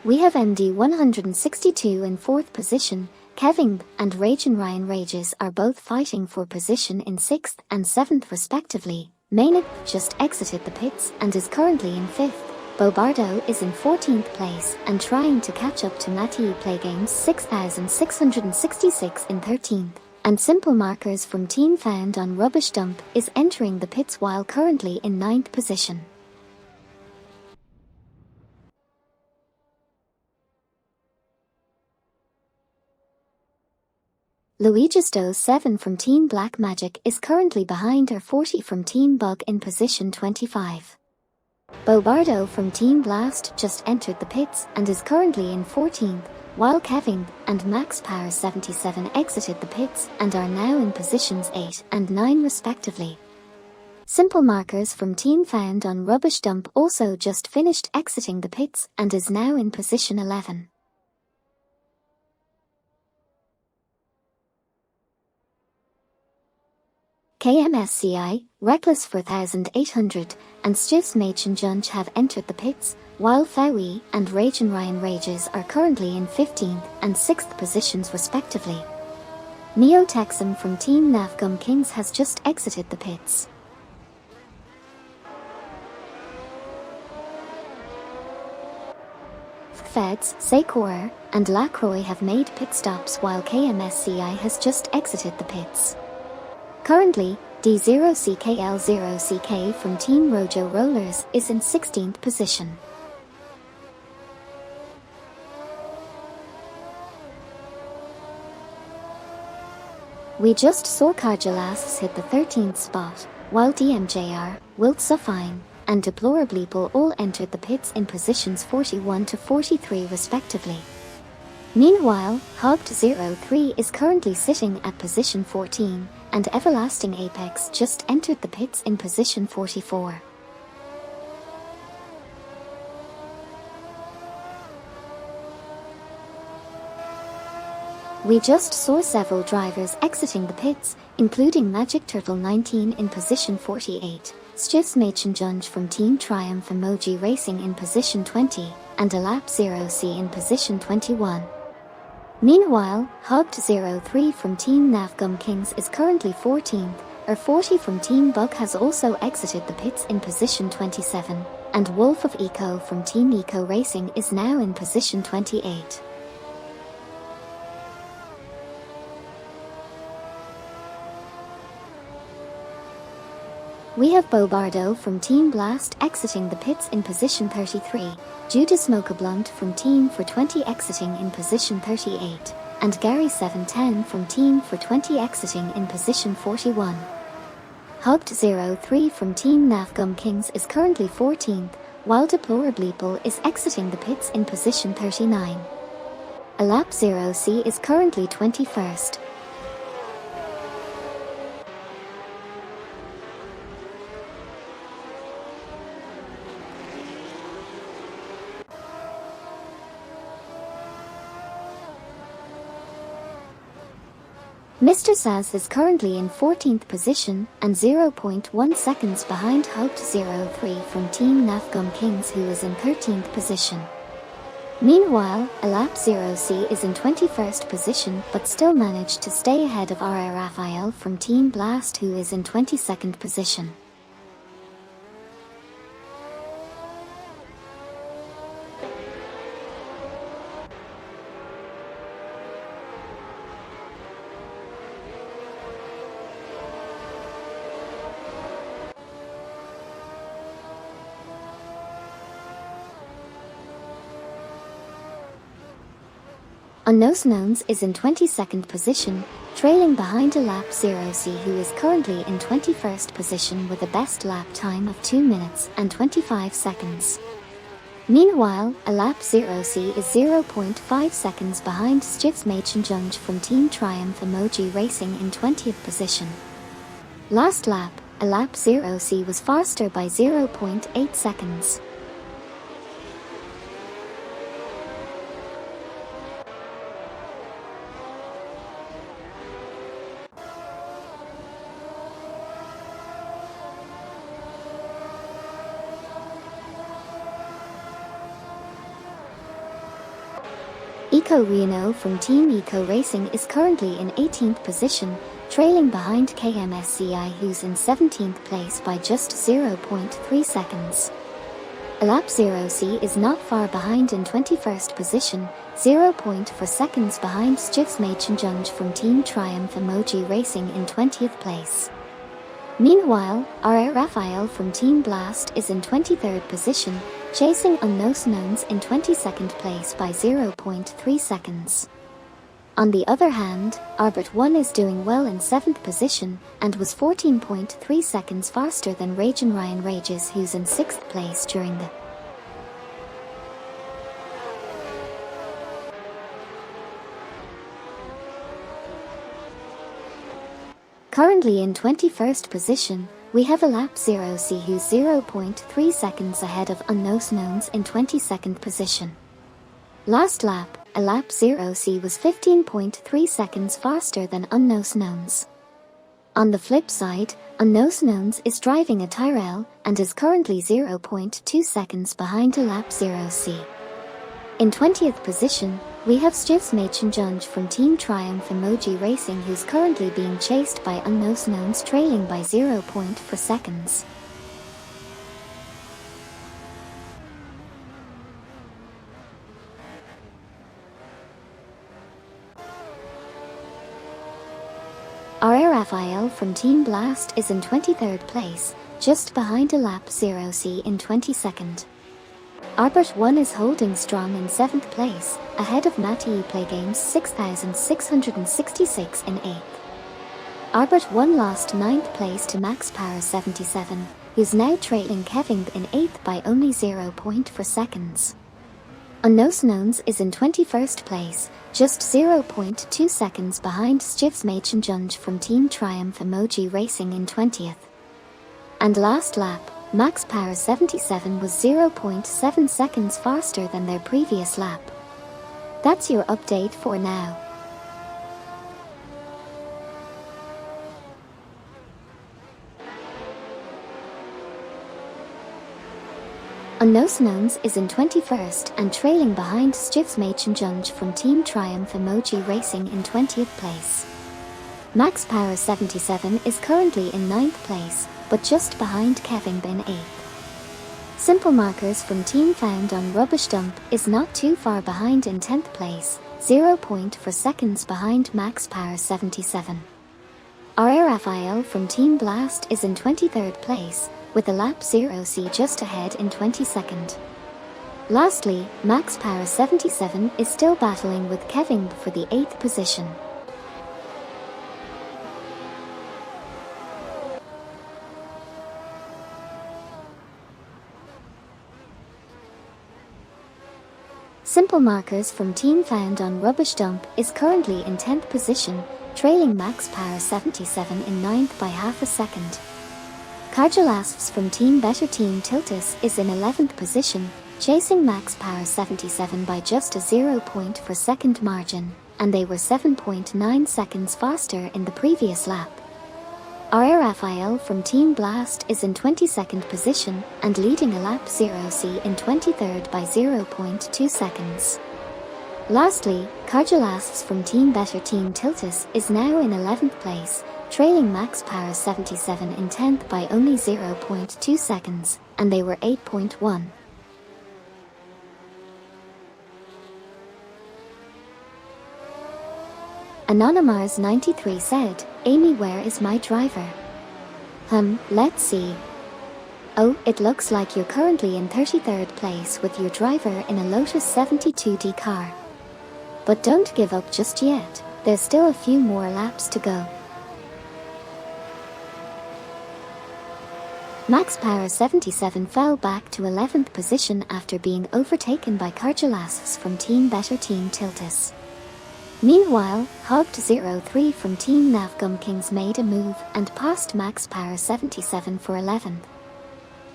We have MD162 in 4th position, Kevin and Ryan Rages are both fighting for position in 6th and 7th respectively. Maynard just exited the pits and is currently in 5th. Bobardo is in 14th place and trying to catch up to Matty Playgame's 6,666 in 13th. And Simple Markers from Team Found on Rubbish Dump is entering the pits while currently in 9th position. Luigisto 7 from Team Black Magic is currently behind R40 from Team Bug in position 25. Bobardo from Team Blast just entered the pits and is currently in 14th, while Kevin and Max Power 77 exited the pits and are now in positions 8 and 9 respectively. Simple Markers from Team Found on Rubbish Dump also just finished exiting the pits and is now in position 11. KMSCI, Reckless 4800, and Stivs Machen Junge have entered the pits, while Fowie and Ryan Rages are currently in 15th and 6th positions respectively. Neo Texan from Team Navgum Kings has just exited the pits. Feds, Secor, and Lacroix have made pit stops while KMSCI has just exited the pits. Currently, D0CKL0CK from Team Rojo Rollers is in 16th position. We just saw Cargelasses hit the 13th spot, while DMJR, Wilt Suffine, and Deplorableeple all entered the pits in positions 41 to 43 respectively. Meanwhile, Hogged03 is currently sitting at position 14, and Everlasting Apex just entered the pits in position 44. We just saw several drivers exiting the pits, including Magic Turtle 19 in position 48, Stivs Machen Junge from Team Triumph Emoji Racing in position 20, and Alap 0C in position 21. Meanwhile, Hogged03 from Team Navgum Kings is currently 14th, R40 from Team Bug has also exited the pits in position 27, and Wolf of Eco from Team Eco Racing is now in position 28. We have Bobardo from Team Blast exiting the pits in position 33, Judas Smokablunt from Team for 20 exiting in position 38, and Gary 710 from Team for 20 exiting in position 41. Hogged03 from Team Navgum Kings is currently 14th, while Deplorableeple is exiting the pits in position 39. Alap 0C is currently 21st. Mr. Saz is currently in 14th position and 0.1 seconds behind Hogged03 from Team Navgum Kings, who is in 13th position. Meanwhile, Alap 0C is in 21st position but still managed to stay ahead of RR Raphael from Team Blast, who is in 22nd position. Unknowns is in 22nd position, trailing behind Alap 0C, who is currently in 21st position with a best lap time of 2 minutes and 25 seconds. Meanwhile, Alap 0C is 0.5 seconds behind Stivs Machen Junge from Team Triumph Emoji Racing in 20th position. Last lap, Alap 0C was faster by 0.8 seconds. Reno from Team Eco Racing is currently in 18th position, trailing behind KMSCI, who's in 17th place by just 0.3 seconds. Alap 0C is not far behind in 21st position, 0.4 seconds behind Stjivs Machenjunge from Team Triumph Emoji Racing in 20th place. Meanwhile, R.A. Raphael from Team Blast is in 23rd position, chasing Unknowns in 22nd place by 0.3 seconds. On the other hand, Arbit 1 is doing well in 7th position, and was 14.3 seconds faster than Rajan Ryan Rages, who's in 6th place during the Currently in 21st position, we have Alap 0C, who's 0.3 seconds ahead of Unknowns in 22nd position. Last lap, Alap 0C was 15.3 seconds faster than Unknowns. On the flip side, Unknowns is driving a Tyrrell and is currently 0.2 seconds behind Alap 0C. In 20th position, we have Stjivs Machenjunge from Team Triumph Emoji Racing, who's currently being chased by Unknowns, trailing by 0.4 seconds. R.A. Raphael from Team Blast is in 23rd place, just behind Alap 0C in 22nd. Arbit 1 is holding strong in 7th place, ahead of Matty Playgames 6666 in 8th. Arbit 1 lost 9th place to Max Power 77, who's now trailing Kevin in 8th by only 0.4 seconds. Unknowns is in 21st place, just 0.2 seconds behind Stjivs Machenjunge from Team Triumph Emoji Racing in 20th. And last lap, Max Power 77 was 0.7 seconds faster than their previous lap. That's your update for now. Unknowns is in 21st and trailing behind Stjivs Machenjunge from Team Triumph Emoji Racing in 20th place. Max Power 77 is currently in 9th place, but just behind Kevin in 8th. Simple Markers from Team Found on Rubbish Dump is not too far behind in 10th place, 0.4 seconds behind Max Power 77. R.A. Raphael from Team Blast is in 23rd place, with Alap 0C just ahead in 22nd. Lastly, Max Power 77 is still battling with Kevin for the 8th position. Simple Markers from Team Found on Rubbish Dump is currently in 10th position, trailing Max Power 77 in 9th by half a second. Cargelasps from Team Better Team Tiltus is in 11th position, chasing Max Power 77 by just a 0.4 second margin, and they were 7.9 seconds faster in the previous lap. R.A. Raphael from Team Blast is in 22nd position and leading Alap 0C in 23rd by 0.2 seconds. Lastly, Cargelasps from Team Better Team Tiltus is now in 11th place, trailing Max Power 77 in 10th by only 0.2 seconds, and they were 8.1. Anonymars93 said, "Amy, where is my driver?" Let's see. Oh, it looks like you're currently in 33rd place with your driver in a Lotus 72D car. But don't give up just yet, there's still a few more laps to go. Max Power 77 fell back to 11th position after being overtaken by Cargelasps from Team Better Team Tiltus. Meanwhile, Hogged03 from Team Navgum Kings made a move and passed Max Power 77 for 11th.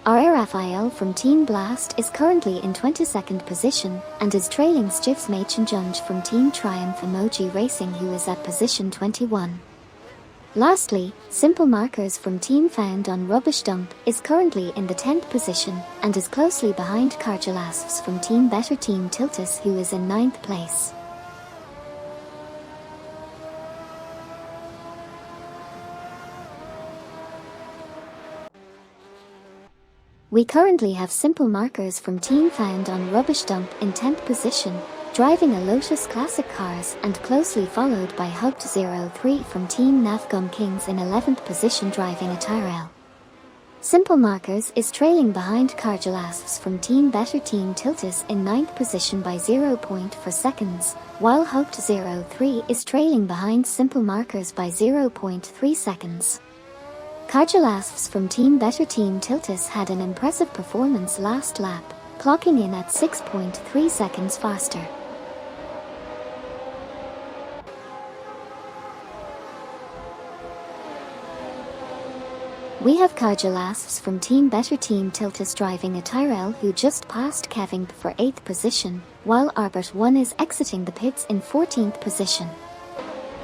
R.A. Raphael from Team Blast is currently in 22nd position and is trailing Stjivs Machenjunge from Team Triumph Emoji Racing, who is at position 21. Lastly, Simple Markers from Team Found on Rubbish Dump is currently in the 10th position and is closely behind Cargelasps from Team Better Team Tiltus, who is in 9th place. We currently have simple markers from Team Found on Rubbish Dump in 10th position, driving a Lotus Classic Cars, and closely followed by Hugged03 from Team Navgum Kings in 11th position driving a Tyrrell. Simple Markers is trailing behind Cargelasps from Team Better Team Tiltus in 9th position by 0.4 seconds, while Hugged03 is trailing behind Simple Markers by 0.3 seconds. Cargelasps from Team Better Team Tiltus had an impressive performance last lap, clocking in at 6.3 seconds faster. We have Cargelasps from Team Better Team Tiltus driving a Tyrrell who just passed Kevin for 8th position, while Arbert1 is exiting the pits in 14th position.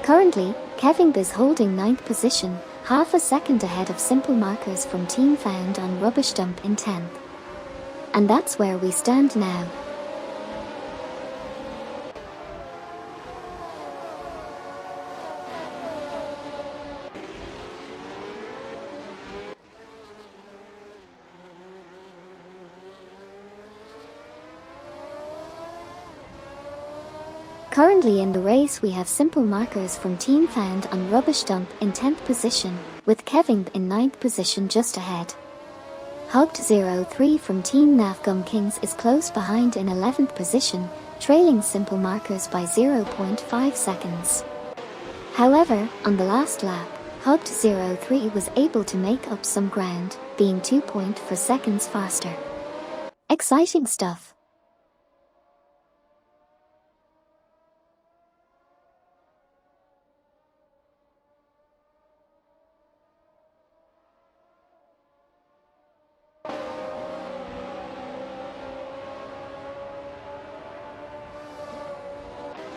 Currently, Kevin is holding 9th position, half a second ahead of Simple Markers from Team Found on Rubbish Dump in 10th. And that's where we stand now. Currently in the race we have Simple Markers from Team Found on Rubbish Dump in 10th position, with Kevin in 9th position just ahead. Hugged03 from Team Navgum Kings is close behind in 11th position, trailing Simple Markers by 0.5 seconds. However, on the last lap, Hugged03 was able to make up some ground, being 2.4 seconds faster. Exciting stuff.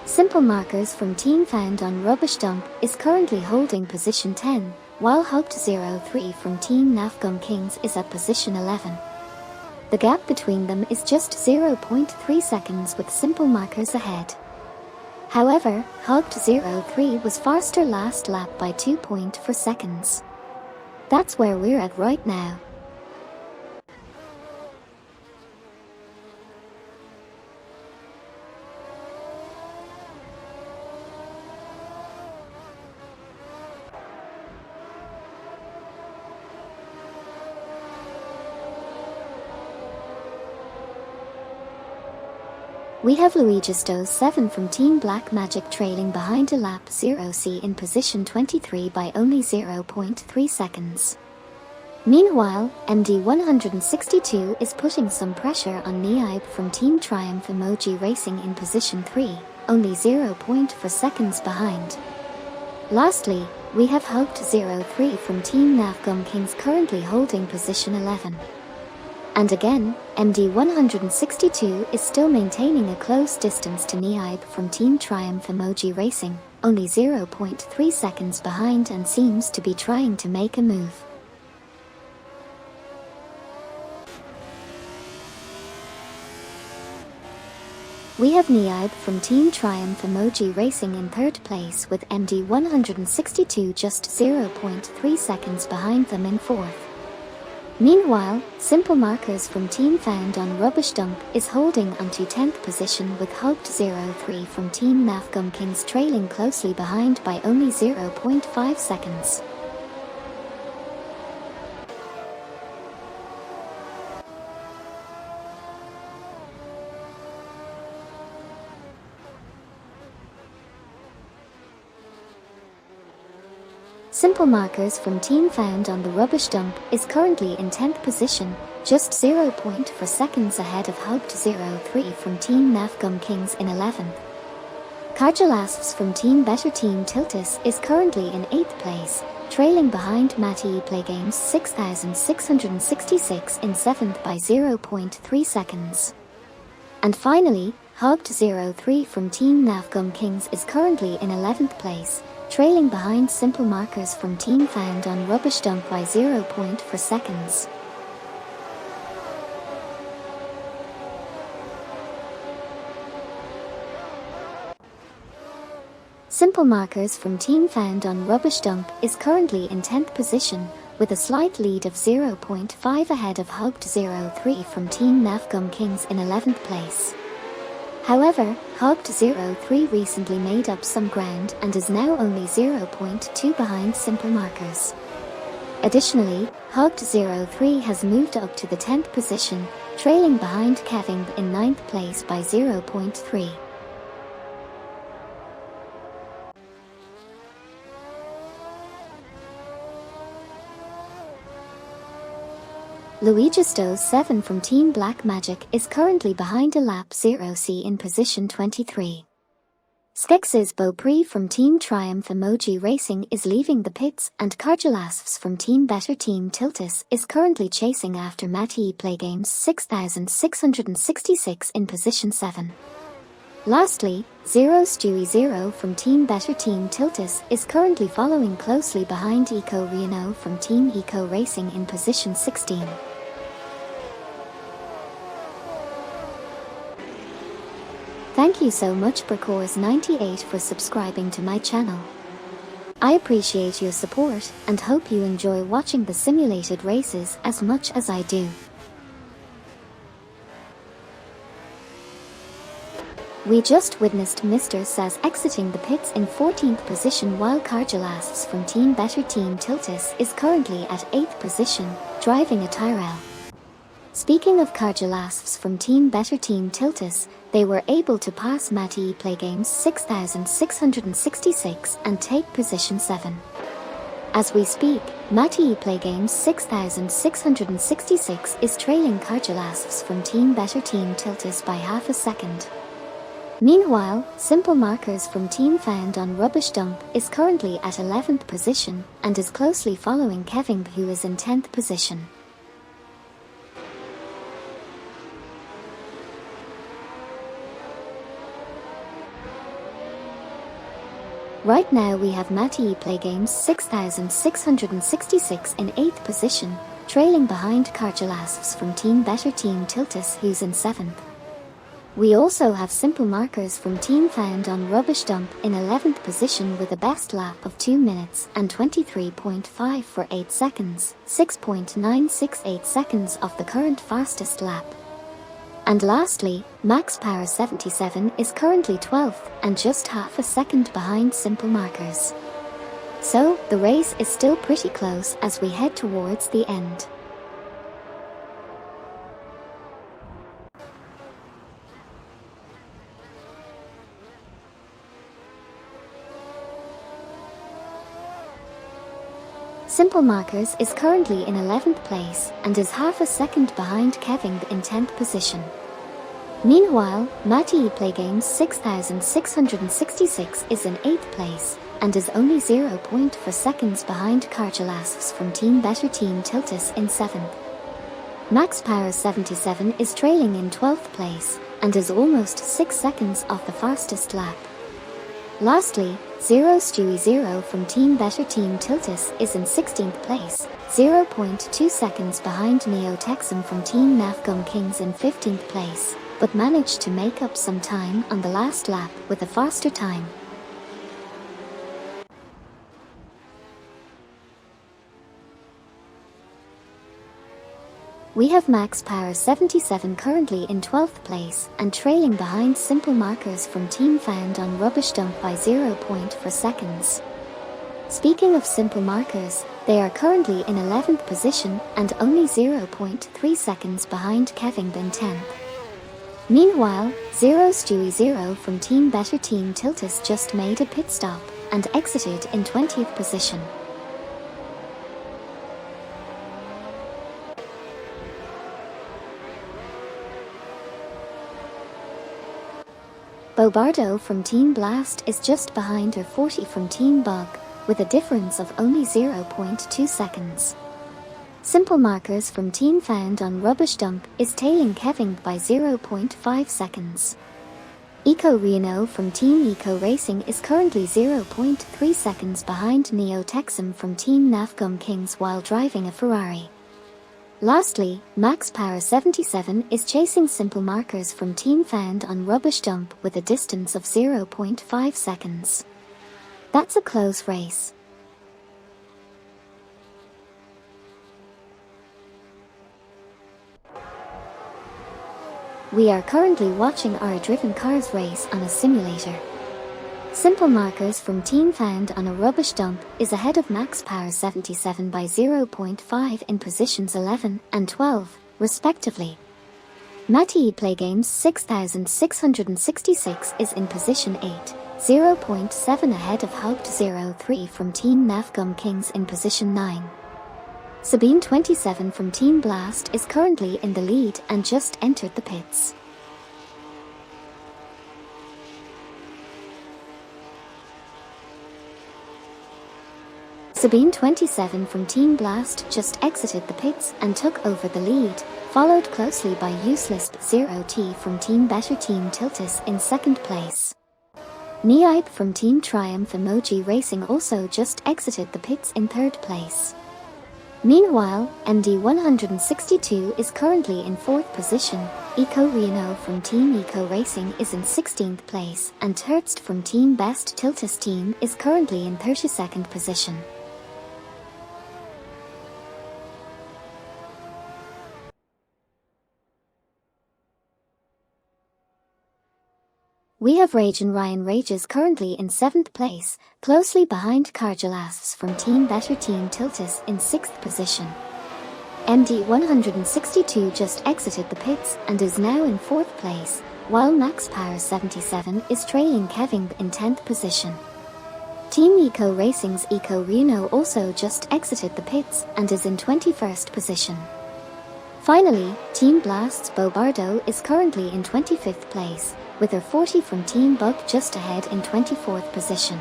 Simple Markers from Team Found on Rubbish Dump is currently holding position 10, while Hugged03 from Team Navgum Kings is at position 11. The gap between them is just 0.3 seconds with Simple Markers ahead. However, Hugged03 was faster last lap by 2.4 seconds. That's where we're at right now. We have Luigisto7 from Team Black Magic trailing behind a lap 0C in position 23 by only 0.3 seconds. Meanwhile, MD162 is putting some pressure on Neib from Team Triumph Emoji Racing in position 3, only 0.4 seconds behind. Lastly, we have Hugged03 from Team Navgum Kings currently holding position 11. And again, MD162 is still maintaining a close distance to Neib from Team Triumph Emoji Racing, only 0.3 seconds behind, and seems to be trying to make a move. We have Neib from Team Triumph Emoji Racing in 3rd place with MD162 just 0.3 seconds behind them in 4th. Meanwhile, Simple Markers from Team Found on Rubbish Dump is holding onto 10th position with Hugged03 from Team Navgum Kings trailing closely behind by only 0.5 seconds. Simple Markers from Team Found on the Rubbish Dump is currently in 10th position, just 0.4 seconds ahead of Hugged03 from Team Navgum Kings in 11th. Cargelasps from Team Better Team Tiltus is currently in 8th place, trailing behind Matty Playgames 6666 in 7th by 0.3 seconds. And finally, Hugged03 from Team Navgum Kings is currently in 11th place, trailing behind Simple Markers from Team Found on Rubbish Dump by 0.4 seconds. Simple Markers from Team Found on Rubbish Dump is currently in 10th position, with a slight lead of 0.5 ahead of Hoped 03 from Team Navgum Kings in 11th place. However, Hoped 03 recently made up some ground and is now only 0.2 behind Simple Markers. Additionally, Hoped 03 has moved up to the 10th position, trailing behind Kevin in 9th place by 0.3. Luigisto 7 from Team Black Magic is currently behind a lap 0C in position 23. Skex's Beaupre from Team Triumph Emoji Racing is leaving the pits, and Cargelasfs from Team Better Team Tiltus is currently chasing after Matty Playgames 6666 in position 7. Lastly, Stewie 0 from Team Better Team Tiltus is currently following closely behind Eco Reno from Team Eco Racing in position 16. Thank you so much Bracors98 for subscribing to my channel. I appreciate your support and hope you enjoy watching the simulated races as much as I do. We just witnessed Mr. Says exiting the pits in 14th position, while Cargelasfs from Team Better Team Tiltus is currently at 8th position, driving a Tyrrell. Speaking of Cargelasfs from Team Better Team Tiltus, they were able to pass Matty Playgames 6666 and take position 7. As we speak, Matty Playgames 6666 is trailing Cargelasfs from Team Better Team Tiltus by half a second. Meanwhile, Simple Markers from Team Found on Rubbish Dump is currently at 11th position and is closely following Kevin, who is in 10th position. Right now we have Matty Playgames 6666 in 8th position, trailing behind Cargelasfs from Team Better Team Tiltus, who's in 7th. We also have Simple Markers from Team Found on Rubbish Dump in 11th position with a best lap of 2 minutes and 23.548 seconds, 6.968 seconds off the current fastest lap. And lastly, Max Power 77 is currently 12th and just half a second behind Simple Markers. So, the race is still pretty close as we head towards the end. Simple Markers is currently in 11th place and is half a second behind Kevin in 10th position. Meanwhile, Matty Playgames 6666 is in 8th place and is only 0.4 seconds behind Cargelasfs from Team Better Team Tiltus in 7th. Max Power 77 is trailing in 12th place and is almost 6 seconds off the fastest lap. Lastly, Stewie 0 from Team Better Team Tiltus is in 16th place, 0.2 seconds behind Neo Texum from Team Navgum Kings in 15th place, but managed to make up some time on the last lap with a faster time. We have Max Power 77 currently in 12th place and trailing behind Simple Markers from Team Found on Rubbish Dump by 0.4 seconds. Speaking of Simple Markers, they are currently in 11th position and only 0.3 seconds behind Kevin in 10th. Meanwhile, Stewie 0 from Team Better Team Tiltus just made a pit stop and exited in 20th position. Bobardo from Team Blast is just behind R40 from Team Bug, with a difference of only 0.2 seconds. Simple Markers from Team Found on Rubbish Dump is tailing Kevin by 0.5 seconds. Eco Reno from Team Eco Racing is currently 0.3 seconds behind Neo Texum from Team Navgum Kings while driving a Ferrari. Lastly, Max Power 77 is chasing Simple Markers from Team Found on Rubbish Dump with a distance of 0.5 seconds. That's a close race. We are currently watching our driven cars race on a simulator. Simple Markers from team found on a rubbish dump is ahead of Max Power 77 by 0.5 in positions 11 and 12, respectively. Matty Playgames 6666 is in position 8, 0.7 ahead of Hogged03 from Team Navgum Kings in position 9. Sabine 27 from Team Blast is currently in the lead and just entered the pits. Sabine 27 from Team Blast just exited the pits and took over the lead, followed closely by Useless 0T from Team Better Team Tiltus in second place. Neaipe from Team Triumph Emoji Racing also just exited the pits in third place. Meanwhile, MD162 is currently in 4th position, Eco Reno from Team Eco Racing is in 16th place, and Tertst from Team Best Tiltus team is currently in 32nd position. We have Rage and Ryan Rages currently in 7th place, closely behind Cargelasps from Team Better Team Tiltus in 6th position. MD162 just exited the pits and is now in 4th place, while Max Power 77 is trailing Kevin in 10th position. Team Eco Racing's Eco Reno also just exited the pits and is in 21st position. Finally, Team Blast's Bobardo is currently in 25th place, with her 40 from Team Bug just ahead in 24th position.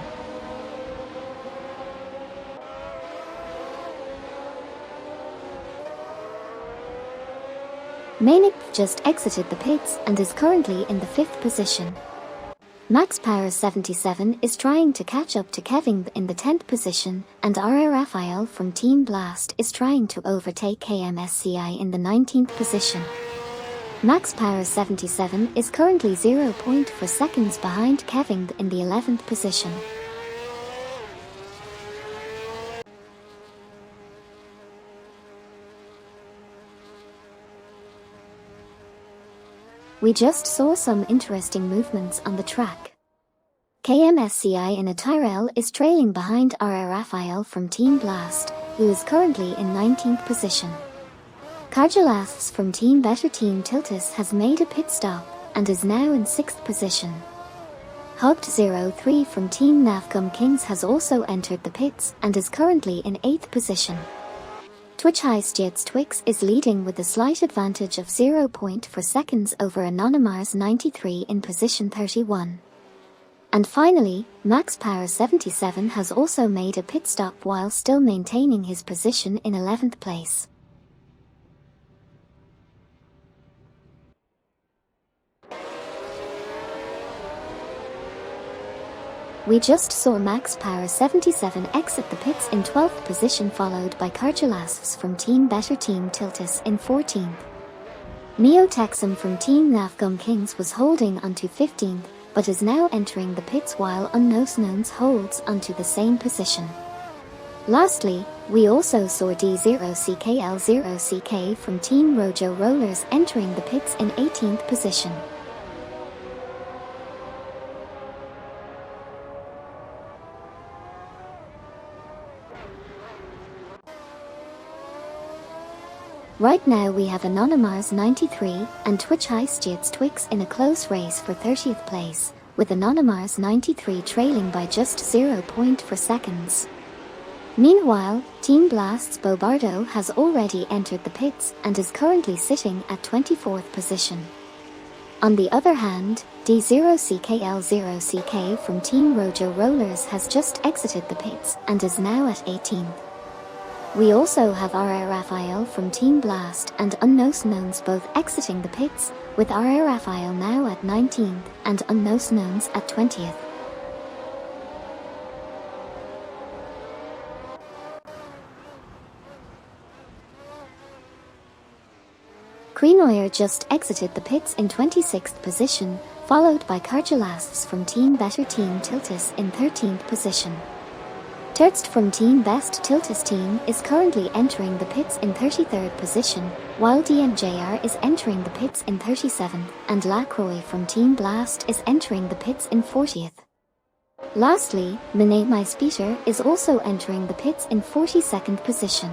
Manic just exited the pits and is currently in the 5th position. Max Power 77 is trying to catch up to Kevin in the 10th position, and R.A. Raphael from Team Blast is trying to overtake KMSCI in the 19th position. Max Power 77 is currently 0.4 seconds behind Kevin in the 11th position. We just saw some interesting movements on the track. KMSCI in a Tyrrell is trailing behind R.A. Raphael from Team Blast, who is currently in 19th position. Cargelasps from Team Better Team Tiltus has made a pit stop and is now in 6th position. Hogged03 from Team Navgum Kings has also entered the pits and is currently in 8th position. Twitch Highstjets Twix is leading with a slight advantage of 0.4 seconds over Anonymars 93 in position 31. And finally, Max Power 77 has also made a pit stop while still maintaining his position in 11th place. We just saw Max Power 77 exit the pits in 12th position, followed by Cargelasps from Team Better Team Tiltus in 14th. Neotexum from Team Navgum Kings was holding onto 15th, but is now entering the pits while Unknowns holds onto the same position. Lastly, we also saw D0CKL0CK from Team Rojo Rollers entering the pits in 18th position. Right now we have Anonymars 93 and Twitch Highstjets Twix in a close race for 30th place, with Anonymars 93 trailing by just 0.4 seconds. Meanwhile, Team Blast's Bobardo has already entered the pits and is currently sitting at 24th position. On the other hand, D0CKL0CK from Team Rojo Rollers has just exited the pits and is now at 18th. We also have R.A. Raphael from Team Blast and Unknowns both exiting the pits, with R.A. Raphael now at 19th and Unknowns at 20th. Creenoyer just exited the pits in 26th position, followed by Cargelasps from Team Better Team Tiltus in 13th position. Tertst from Team Best Tiltus team is currently entering the pits in 33rd position, while DMJR is entering the pits in 37th, and Lacroix from Team Blast is entering the pits in 40th. Lastly, Mene Speeter is also entering the pits in 42nd position.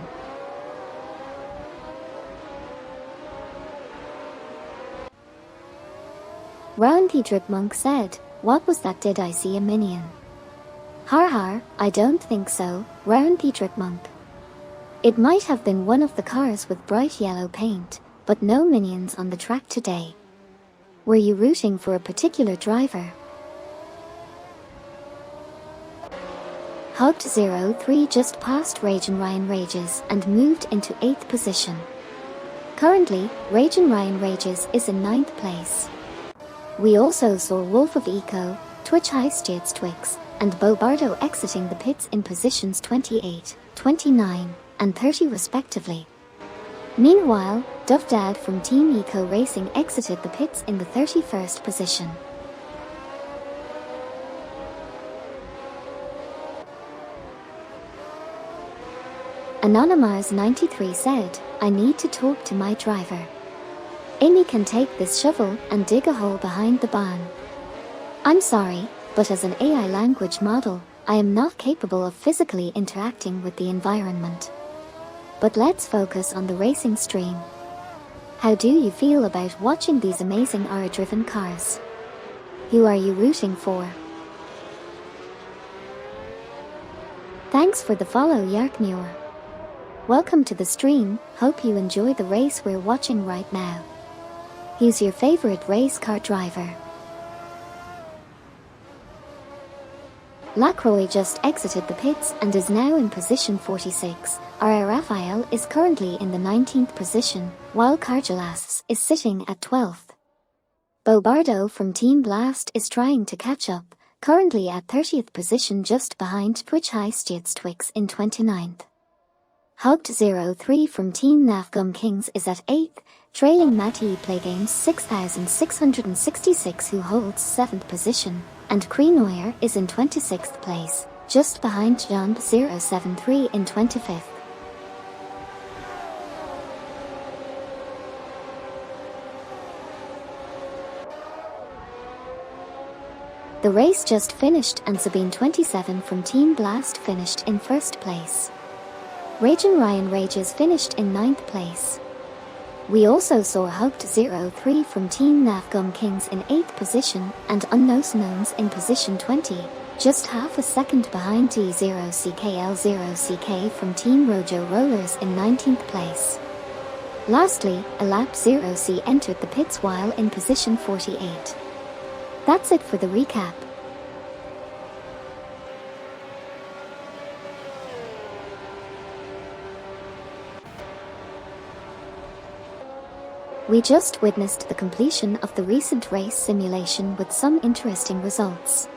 Rowan Monk said, "What was that? Did I see a minion?" Har har, I don't think so, Rowan Monk. It might have been one of the cars with bright yellow paint, but no minions on the track today. Were you rooting for a particular driver? Hugged 03 just passed Ryan Rages and moved into 8th position. Currently, Ryan Rages is in 9th place. We also saw Wolf of Eco, Twitch Highstates Twix, and Bobardo exiting the pits in positions 28, 29, and 30 respectively. Meanwhile, Dove Dad from Team Eco Racing exited the pits in the 31st position. Anonymous93 said, "I need to talk to my driver. Amy can take this shovel and dig a hole behind the barn. I'm sorry, but as an AI language model, I am not capable of physically interacting with the environment. But let's focus on the racing stream. How do you feel about watching these amazing R-driven cars? Who are you rooting for?" Thanks for the follow, Yarkmuir. Welcome to the stream, hope you enjoy the race we're watching right now. Who's your favorite race car driver? Lacroix just exited the pits and is now in position 46. R. Raphael is currently in the 19th position, while Cargelas is sitting at 12th. Bobardo from Team Blast is trying to catch up, currently at 30th position just behind Twitch Highstates Twix in 29th. Hugged 03 from Team Nafgum Kings is at 8th, trailing Matty Playgames 6666 who holds 7th position, and Creenoyer is in 26th place, just behind Jump 073 in 25th. The race just finished and Sabine 27 from Team Blast finished in 1st place. Ryan Rages finished in 9th place. We also saw Hugged 03 from Team Nafgum Kings in 8th position and Unknowns in position 20, just half a second behind D0CKL0CK from Team Rojo Rollers in 19th place. Lastly, Alap 0C entered the pits while in position 48. That's it for the recap. We just witnessed the completion of the recent race simulation with some interesting results.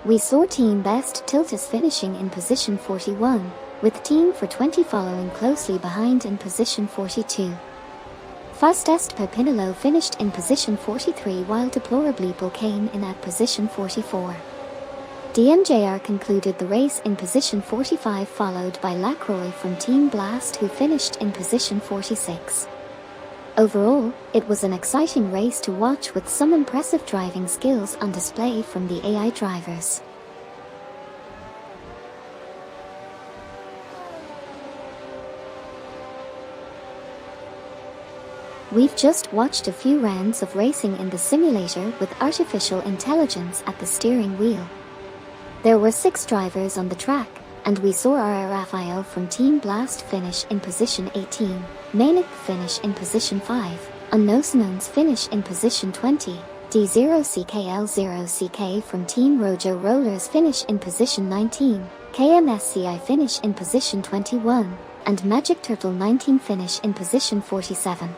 We saw Team Best Tiltus finishing in position 41, with Team for 20 following closely behind in position 42. Fastest Pepinillo finished in position 43 while Deplorably came in at position 44. DMJR concluded the race in position 45 followed by Lacroix from Team Blast who finished in position 46. Overall, it was an exciting race to watch with some impressive driving skills on display from the AI drivers. We've just watched a few rounds of racing in the simulator with artificial intelligence at the steering wheel. There were 6 drivers on the track, and we saw R. Raphael from Team Blast finish in position 18, Manic finish in position 5, Unknowns finish in position 20, D0CKL0CK from Team Rojo Rollers finish in position 19, KMSCI finish in position 21, and Magic Turtle 19 finish in position 47.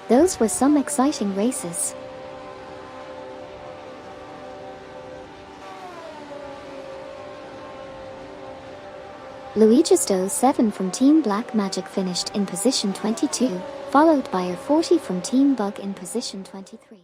Those were some exciting races. Luigisto 7 from Team Black Magic finished in position 22, followed by R40 from Team Bug in position 23.